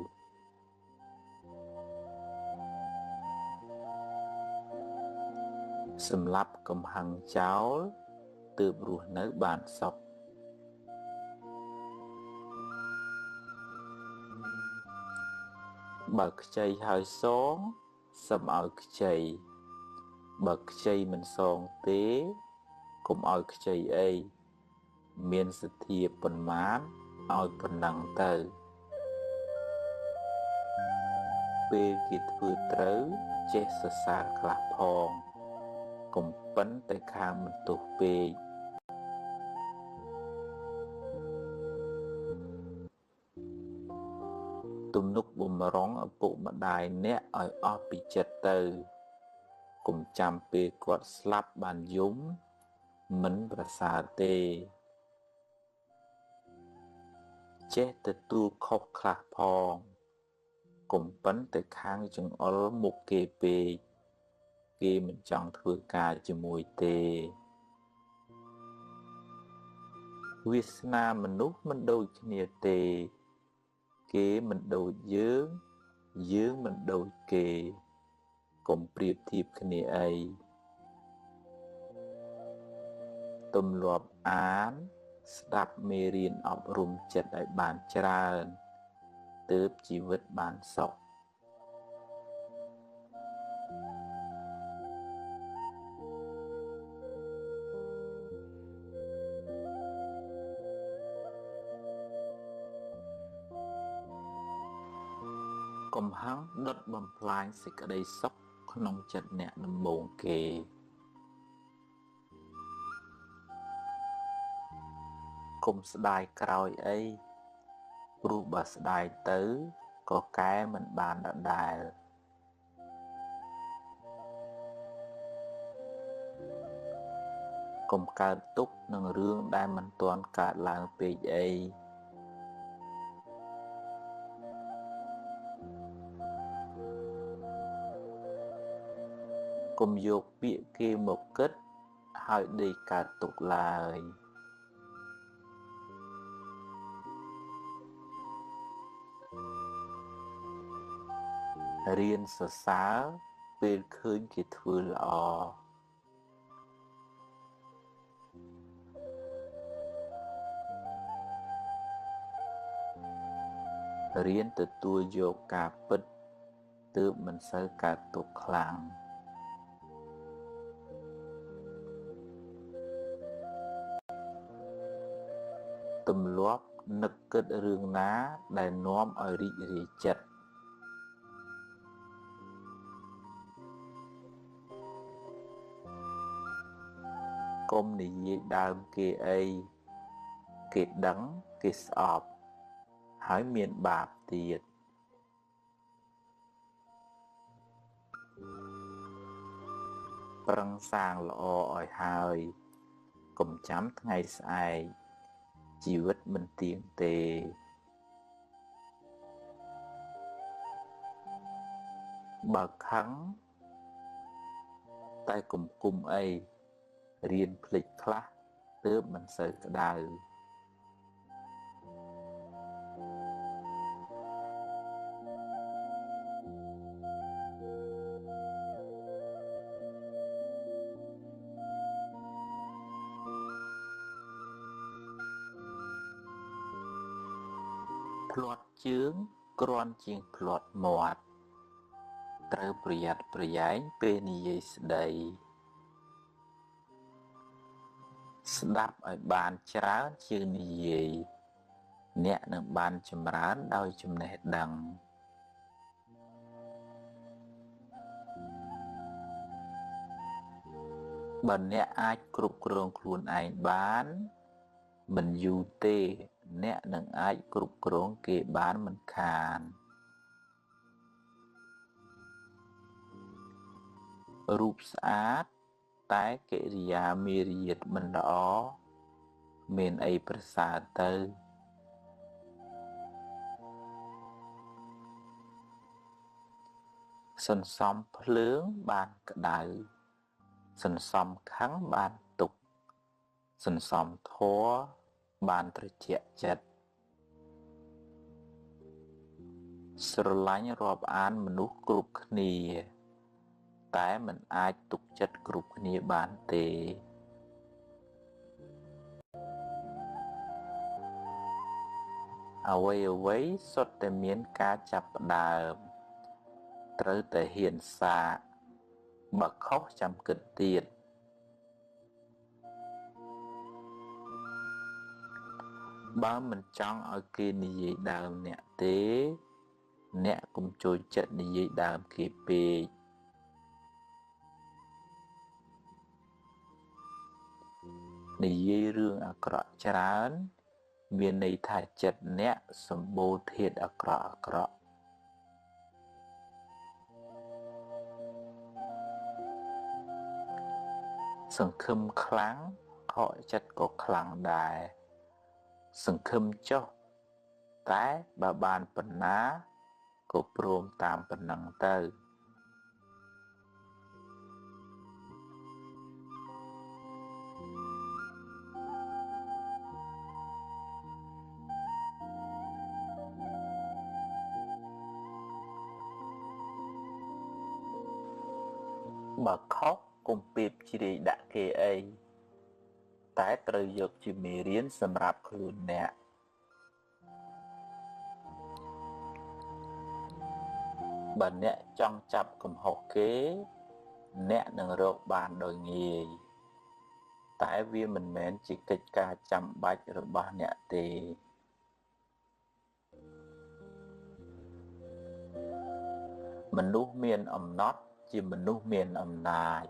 សម្រាប់កំហឹងចោលទើបរស់នៅបានសុខបើខ្ចីហើយសងសឹមឲ្យខ្ចីបើខ្ចីមិនសងទេកុំឲ្យខ្ចីអីមានសទ្ធាប៉ុន្មានឲ្យប៉ុណ្ណឹងទៅពេលគេធ្វើត្រូវចេះសរសើរខ្លះផងកុំប៉ិនតែខាងបន្ទោសពេកទំនុកបំរុងឪពុកម្ដាយអ្នកឲ្យអស់ពីចិត្តទៅកុំចាំពេលគាត់ស្លាប់បានយំមិនប្រសើរទេចេះទទួលខុសខ្លះផងកុំប៉ិនតែខាងចង្អុលមុខគេពេកគេមិនចង់ធ្វើការជាមួយទេវាសនាមនុស្សមិនដូចគ្នាទេគេមិនដូចយើងយើងមិនដូចគេកុំប្រៀបធៀបគ្នាអីទម្លាប់អានស្ដាប់មេរៀនអប់រំចិត្តឲ្យបានច្រើនទើបជីវិតបានសុខកំហឹងដុតបំផ្លាញសេចក្តីសុខក្នុងចិត្តអ្នកដំបូងគេកុំស្ដាយក្រោយអីព្រោះបើស្ដាយទៅក៏កែមិនបានដដែលកុំកើតទុក្ខនឹងរឿងដែលមិនទាន់កើតឡើងពេកអីកុំយកពាក្យគេមកគិតហើយដេកកើតទុក្ខឡើយរៀនសរសើរពេលឃើញគេធ្វើល្អរៀនទទួលយកការពិតទើបមិនសូវកើតទុក្ខខ្លាំងទម្លាប់នឹកគិតរឿងណាដែលនាំឲ្យរីករាយចិត្តកុំនិយាយដើមគេអីគេដឹងគេស្អប់ហើយមានបាបទៀតប្រឹងសាងល្អឲ្យហើយកុំចាំថ្ងៃស្អែកជីវិតមិនទៀងទេបើខឹងតែកុំគុំអីរៀនភ្លេចខ្លះទើបមិនសូវក្តៅ ភ្លាត់ជើងគ្រាន់ជាងភ្លាត់មាត់ត្រូវប្រយ័ត្នប្រយែងពេលនិយាយស្ដីស្ដាប់ឲ្យបានច្រើនជាងនិយាយអ្នកនឹងបានចម្រើនដោយចំណេះដឹងបើអ្នកអាចគ្រប់គ្រងខ្លួនឯងបានមិនយូរទេអ្នកនឹងអាចគ្រប់គ្រងគេបានមិនខានរូបស្អាតតែកិរិយាមារយាទមិនល្អមានអីប្រសើរទៅសន្សំភ្លើងបានក្តៅសន្សំខឹងបានទុក្ខសន្សំធម៌បានត្រជាក់ចិត្តស្រឡាញ់រាប់អានមនុស្សគ្រប់គ្នាតែមិនអាចទុកចិត្តគ្រប់គ្នាបានទេអ្វីសុទ្ធតែមានការចាប់ផ្ដើមត្រូវតែហ៊ានសាកបើខុសចាំគិតទៀតបើមិនចង់ឲ្យគេនិយាយដើមអ្នកទេអ្នកកុំចូលចិត្តនិយាយដើមគេពេកនិយាយរឿងអាក្រក់ច្រើនមានន័យថាចិត្តអ្នកសម្បូរធាតុអាក្រក់សង្ឃឹមខ្លាំងខកចិត្តក៏ខ្លាំងដែរសង្ឃឹមចុះតែបើបានប៉ុណ្ណាក៏ព្រមតាមប៉ុណ្ណឹងទៅបើខុសកុំពេបជ្រាយដាក់គេអីតែត្រូវយកជាមេរៀនសម្រាប់ខ្លួនអ្នកបើអ្នកចង់ចាប់កំហុសគេអ្នកនឹងរកបានដោយងាយតែវាមិនមែនជាកិច្ចការចាំបាច់របស់អ្នកទេមនុស្សមានអំណត់ជាមនុស្សមានអំណាច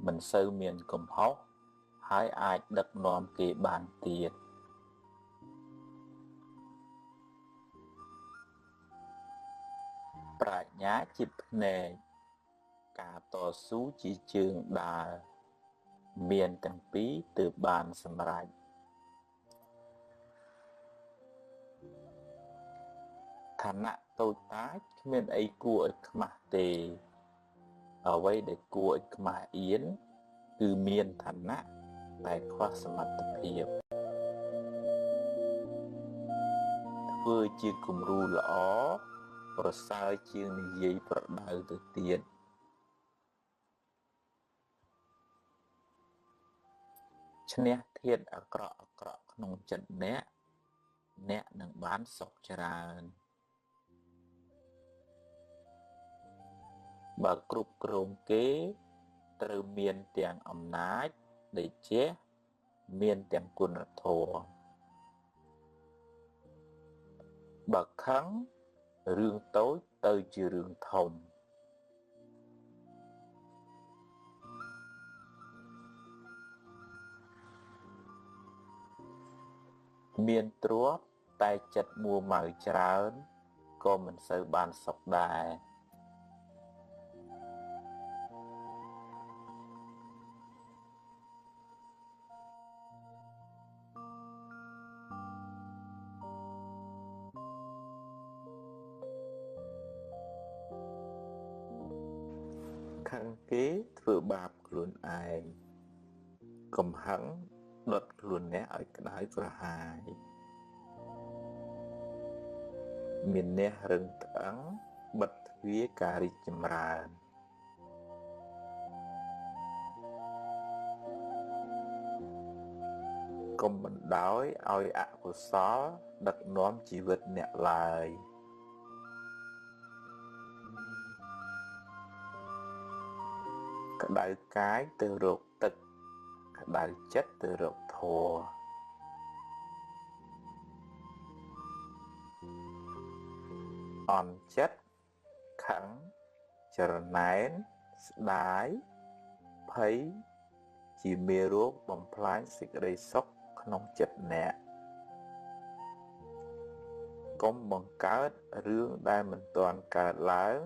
មិនសូវមានកំហុសហើយអាចដឹកនាំគេបានទៀតប្រាជ្ញាជាភ្នែកការតស៊ូជាជើងដើរមានទាំងពីរទើបបានសម្រេចឋានៈតូចតាចគ្មានអីគួរឲ្យខ្មាស់ទេអ្វីដែលគួរឲ្យខ្មាស់អៀនគឺមានឋានៈតែខ្វះសមត្ថភាពធ្វើជាគំរូល្អប្រសើរជាងនិយាយប្រដៅទៅទៀតឈ្នះធាតុអាក្រក់ក្នុងចិត្តអ្នកនឹងបានសុខច្រើនបើគ្រប់គ្រងគេត្រូវមានទាំងអំណាចដេជះមានទាំងគុណធម៌បើខឹងរឿងតូចទៅជារឿងធំមានទ្រព្យតែចិត្តមួម៉ៅច្រើនក៏មិនសូវបានសុខដែរខឹងគេធ្វើបាបខ្លួនឯងកំហឹងដុតខ្លួនអ្នកឲ្យក្តៅក្រហាយមានអ្នករឹងត្អឹងបិទទ្វារការរីកចម្រើនកុំបណ្ដោយឲ្យអកុសល ដឹកនាំជីវិតអ្នកឡើយក្តៅកាយទៅរកទឹកក្តៅចិត្តទៅរកធម៌អន់ចិត្តខឹងចរណែនស្ដាយភ័យជាមេរោគបំផ្លាញសេចក្តីសុខក្នុងចិត្តអ្នកកុំបង្កើតរឿងដែលមិនទាន់កើតឡើង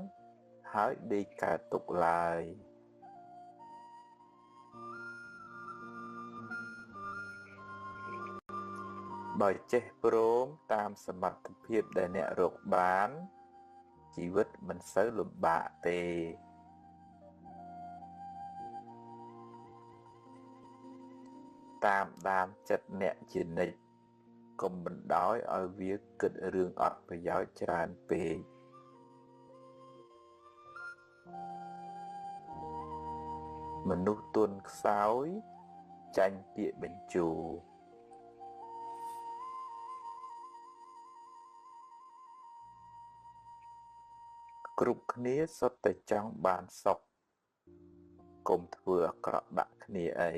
ហើយដេកកើតទុកឡើយបើចេះព្រមតាមសមត្ថភាពដែលអ្នករកបានជីវិតមិនសូវលំបាកទេតាមដានចិត្តអ្នកជានិច្ចកុំបណ្ដោយឲ្យវាគិតរឿងអត់ប្រយោជន៍ច្រើនពេកមនុស្សទន់ខ្សោយចាញ់ពាក្យបញ្ជូរគ្រប់គ្នាសុទ្ធតែចង់បានសុខកុំធ្វើអាក្រក់ដាក់គ្នាអី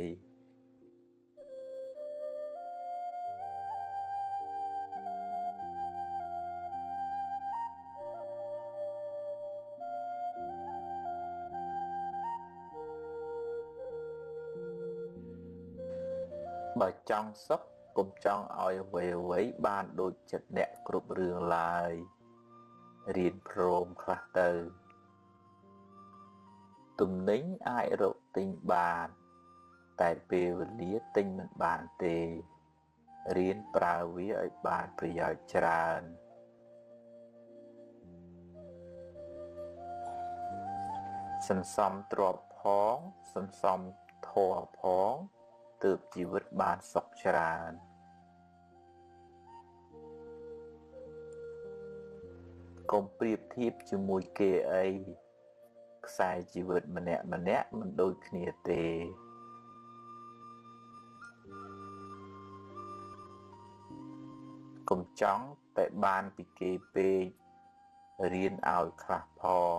បើចង់សុខកុំចង់ឲ្យអ្វីបានដូចចិត្តអ្នកគ្រប់រឿងឡើយរៀនព្រមខ្លះទៅទំនិញអាចរកទិញបានតែពេលវេលាទិញមិនបានទេរៀនប្រើវាឲ្យបានប្រយោជន៍ច្រើនសន្សំទ្រព្យផងសន្សំធម៌ផងទើបជីវិតបានសុខច្រើនកុំប្រៀបធៀបជាមួយគេអីខ្សែជីវិតម្នាក់មិនដូចគ្នាទេកុំចង់តែបានពីគេពេករៀនឲ្យខ្លះផង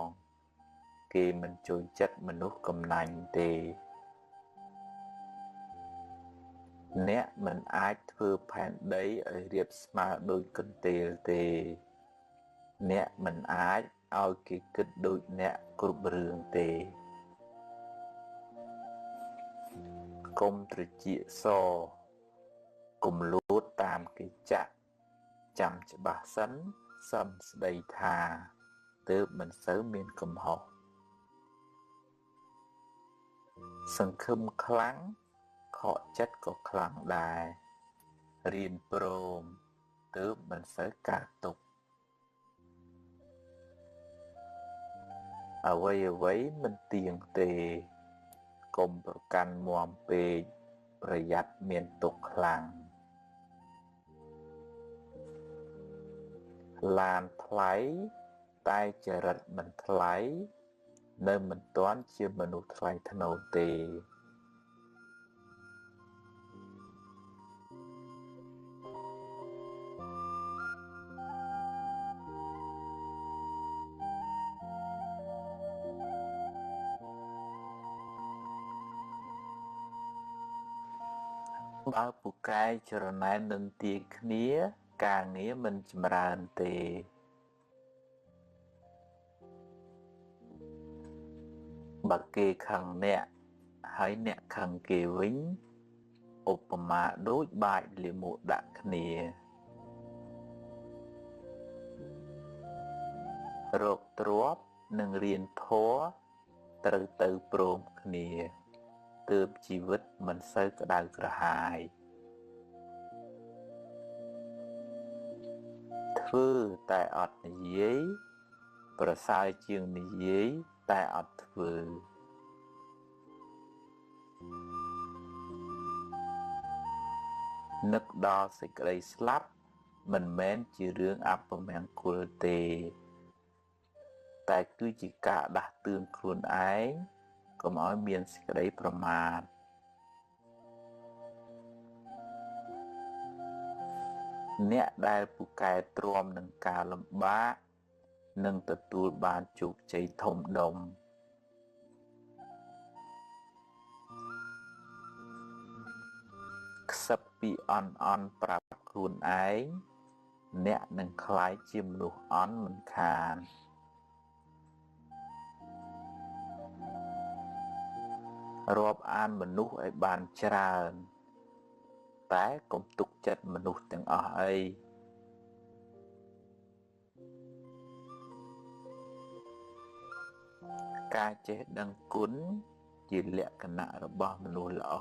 គេមិនចូលចិត្តមនុស្សកំណាញ់ទេអ្នកមិនអាចធ្វើផែនដីឲ្យរាបស្មើដូចកន្ទេលទេអ្នកមិនអាចឲ្យគេគិតដូចអ្នកគ្រប់រឿងទេកុំត្រចៀកសកុំលួតតាមគេចាក់ចាំច្បាស់សិនសន្មស្ដីថាទើបមិនសូវមានកំហុសសង្ឃឹមខ្លាំងខកចិត្តក៏ខ្លាំងដែររៀនព្រមទើបមិនសូវកើតទុក្ខអ្វីមិនទៀងទេកុំប្រកាន់មាំពេកប្រយ័ត្នមានទុក្ខខ្លាំងឡានថ្លៃតែចរិតមិនថ្លៃនៅមិនទាន់ជាមនុស្សថ្លៃថ្នូរទេបើពូកែចរណែននឹងទាគ្នាការងារមិនចម្រើនទេបើគេខឹងអ្នកហើយអ្នកខឹងគេវិញឧបមាដូចបាចលាមកដាក់គ្នារកទ្រព្យនិងរៀនធម៌ត្រូវទៅព្រមគ្នាទើបជីវិតមិនសូវក្តៅក្រហាយធ្វើតែអត់និយាយប្រសើរជាងនិយាយតែអត់ធ្វើនឹកដល់សេចក្តីស្លាប់មិនមែនជារឿងអពមង្គលទេតែគឺជាការដាស់តឿនខ្លួនឯងកុំឲ្យមានសេចក្តីប្រមាទ អ្នកដែលពូកែទ្រាំនឹងការលំបាកនឹងទទួលបានជោគជ័យធំដុំខ្សឹបពីអន់ប្រាប់ខ្លួនឯងអ្នកនឹងក្លាយជាមនុស្សអន់មិនខានរាប់អានមនុស្សឲ្យបានច្រើនតែកុំទុកចិត្តមនុស្សទាំងអស់អីការចេះដឹងគុណជាលក្ខណៈរបស់មនុស្សល្អ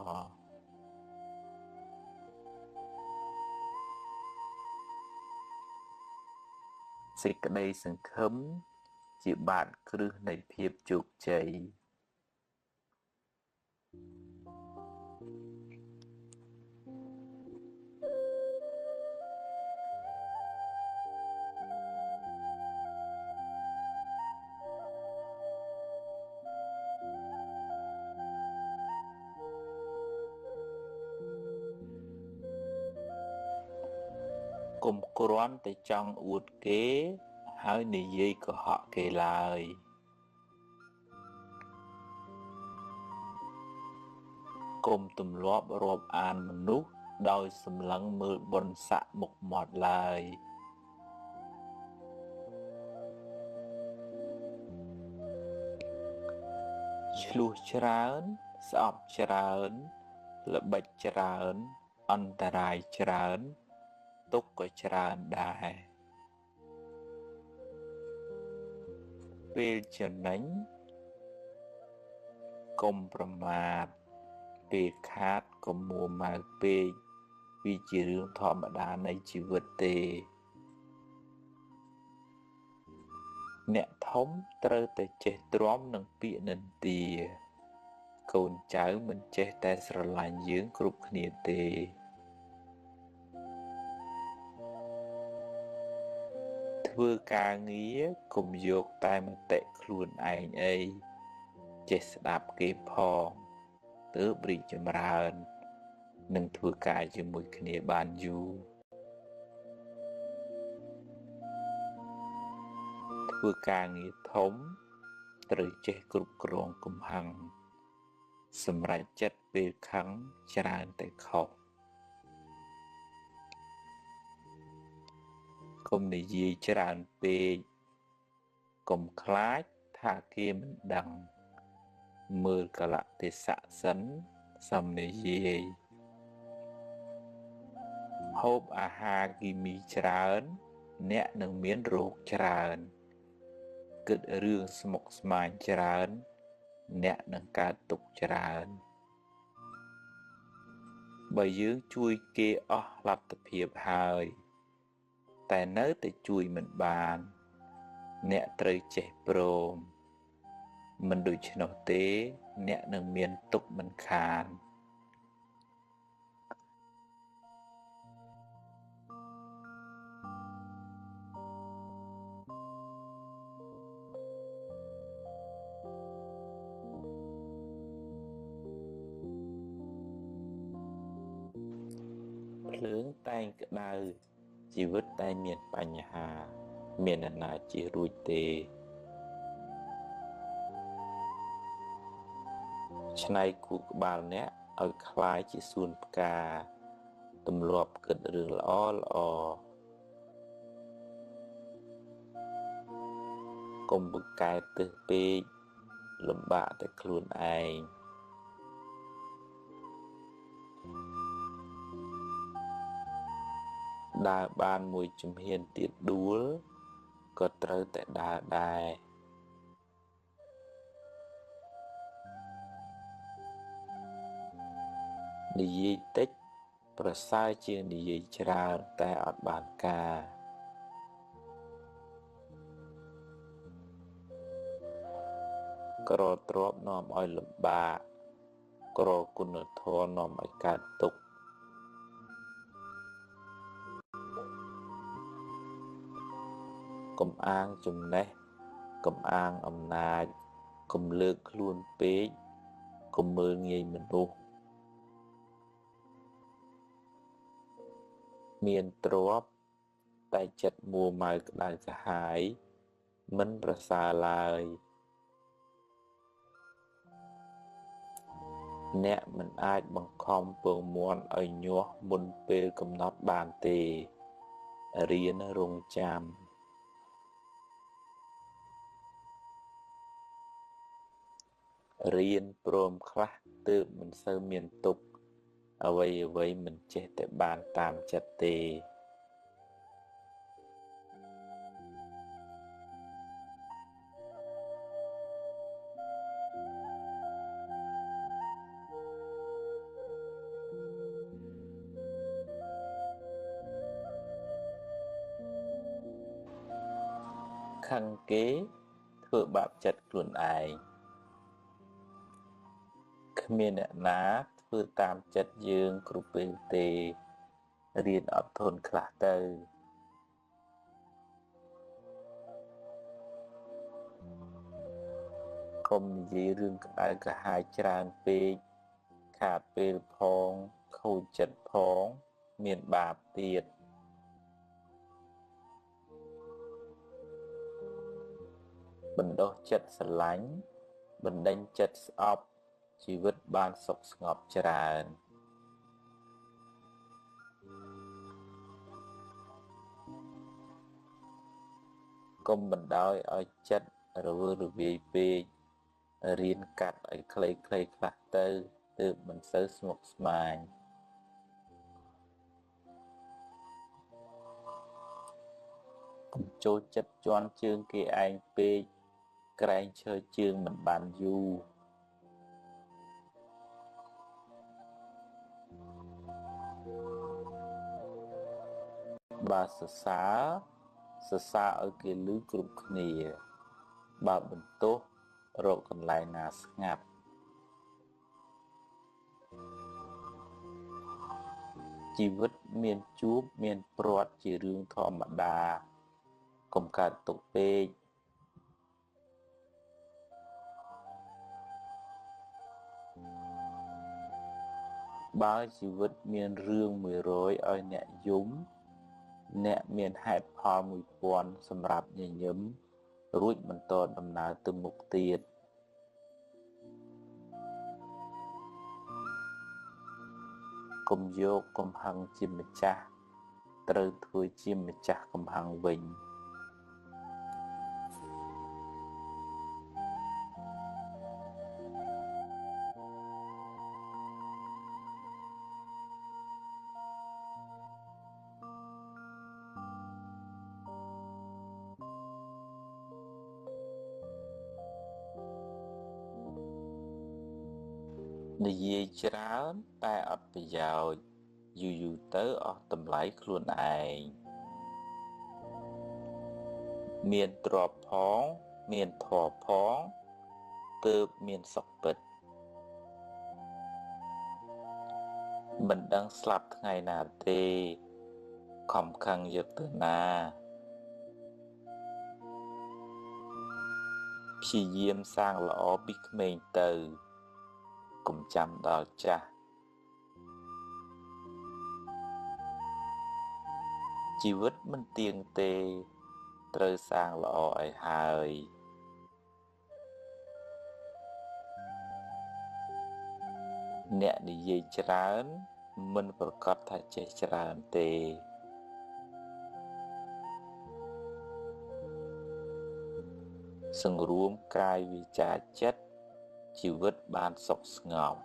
សេចក្តីសង្ឃឹមជាបាតគ្រឹះនៃភាពជោគជ័យកុំគ្រាន់តែចង់អួតគេហើយនិយាយកុហកគេឡើយកុំទម្លាប់រាប់អានមនុស្សដោយសម្លឹងមើលបុណ្យស័ក្តិមុខមាត់ឡើយឆ្លោះច្រើនស្អប់ច្រើនល្បិចច្រើនអន្តរាយច្រើនទុក្ខក៏ច្រើនដែរពេលចំណេញកុំប្រមាទពេលខាតកុំមួម៉ៅពេកវាជារឿងធម្មតានៃជីវិតទេអ្នកធំត្រូវតែចេះទ្រាំនឹងពាក្យនិន្ទាកូនចៅមិនចេះតែស្រឡាញ់យើងគ្រប់គ្នាទេធ្វើការងារកុំយកតែមតិខ្លួនឯងអីចេះស្ដាប់គេផងទើបរីកចម្រើននិងធ្វើការជាមួយគ្នាបានយូរធ្វើការងារធំត្រូវចេះគ្រប់គ្រងកំហឹងសម្រេចចិត្តពេលខឹងច្រើនតែខុសកុំនិយាយច្រើនពេកកុំខ្លាចថាគេមិនដឹងមើលកលៈទេសៈសិនសំនិយាយហូបអាហារគីមីច្រើនអ្នកនឹងមានរោគច្រើនគិតរឿងស្មុគស្មាញច្រើនអ្នកនឹងកើតទុក្ខច្រើនបើយើងជួយគេអស់លទ្ធភាពហើយតែនៅតែជួយមិនបានអ្នកត្រូវចេះព្រមមិនដូច្នោះទេអ្នកនឹងមានទុក្ខមិនខានភ្លើងតែងក្តៅជីវិតតែមានបញ្ហាមានអ្នកណាជៀសរួចទេច្នៃគូក្បាលអ្នកឲ្យคล้ายជាសួនផ្កាទម្លាប់គិតរឿងល្អកុំបង្កើតទើសពេកលំបាកតែខ្លួនឯងដើរបានមួយជំហានទៀតដួលក៏ត្រូវតែដើរដែរនិយាយតិចប្រសើរជាងនិយាយច្រើនតែអត់បានការក្រទ្រព្យនាំឲ្យលំបាកក្រគុណធម៌នាំឲ្យកើតទុក្ខកុំអាងចំណេះកុំអាងអំណាចកុំលើកខ្លួនពេកកុំមើលងាយមនុស្ស មានទ្រព្យតែចិត្តមួម៉ៅក្តៅក្រហាយមិនប្រសើរឡើយអ្នកមិនអាចបង្ខំពងមាន់ឲ្យញាស់មុនពេលកំណត់បានទេរៀនរងចាំរៀនព្រមខ្លះទើបមិនសូវមានទុក្ខអ្វីមិនចេះតែបានតាមចិត្តទេខឹងគេធ្វើបាបចិត្តខ្លួនឯងគ្មានអ្នកណាធ្វើតាមចិត្តយើងគ្រប់ពេលទេរៀនអត់ធន់ខ្លះទៅកុំនិយាយរឿងក្តៅក្រហាយច្រើនពេកខាតពេលផងខូចចិត្តផងមានបាបទៀតបណ្ដោះចិត្តស្រឡាញ់បណ្ដេញចិត្តស្អប់ជីវិតបានសុខស្ងប់ច្រើនកុំបណ្ដោយឲ្យចិត្តរវើរវាយពេករៀនកាត់ឲ្យខ្លីៗខ្លះទៅទើបមិនសូវស្មុគស្មាញកុំចូលចិត្តជន់ជើងគេឯងពេកក្រែងឈើជើងមិនបានយូរបើសរសើរឲ្យគេឮគ្រប់គ្នាបើបន្ទោសរកកន្លែងណាស្ងាត់ជីវិតមានជួបមានព្រាត់ជារឿងធម្មតាកុំកើតទុក្ខពេកបើជីវិតមានរឿង100ឲ្យអ្នកយំអ្នកមានហេតុផល1000សម្រាប់ញញឹមរួចបន្តដំណើរទៅមុខទៀតកុំយកកំហឹងជាម្ចាស់ត្រូវធ្វើជាម្ចាស់កំហឹងវិញនិយាយច្រើនតែអត់ប្រយោជន៍យូរទៅអស់តម្លៃខ្លួនឯងមានទ្រព្យផងមានធម៌ផងទើបមានសុខពិតមិនដឹងស្លាប់ថ្ងៃណាទេខំខឹងយកទៅណាព្យាយាមសាងល្អពីក្មេងទៅកុំចាំដល់ចាស់ជីវិតមិនទៀងទេត្រូវសាងល្អឲ្យហើយអ្នកនិយាយច្រើនមិនប្រកាសថាចេះច្រើនទេសង្រួមកាយវាចាចិត្តជីវិតបានសុខស្ងប់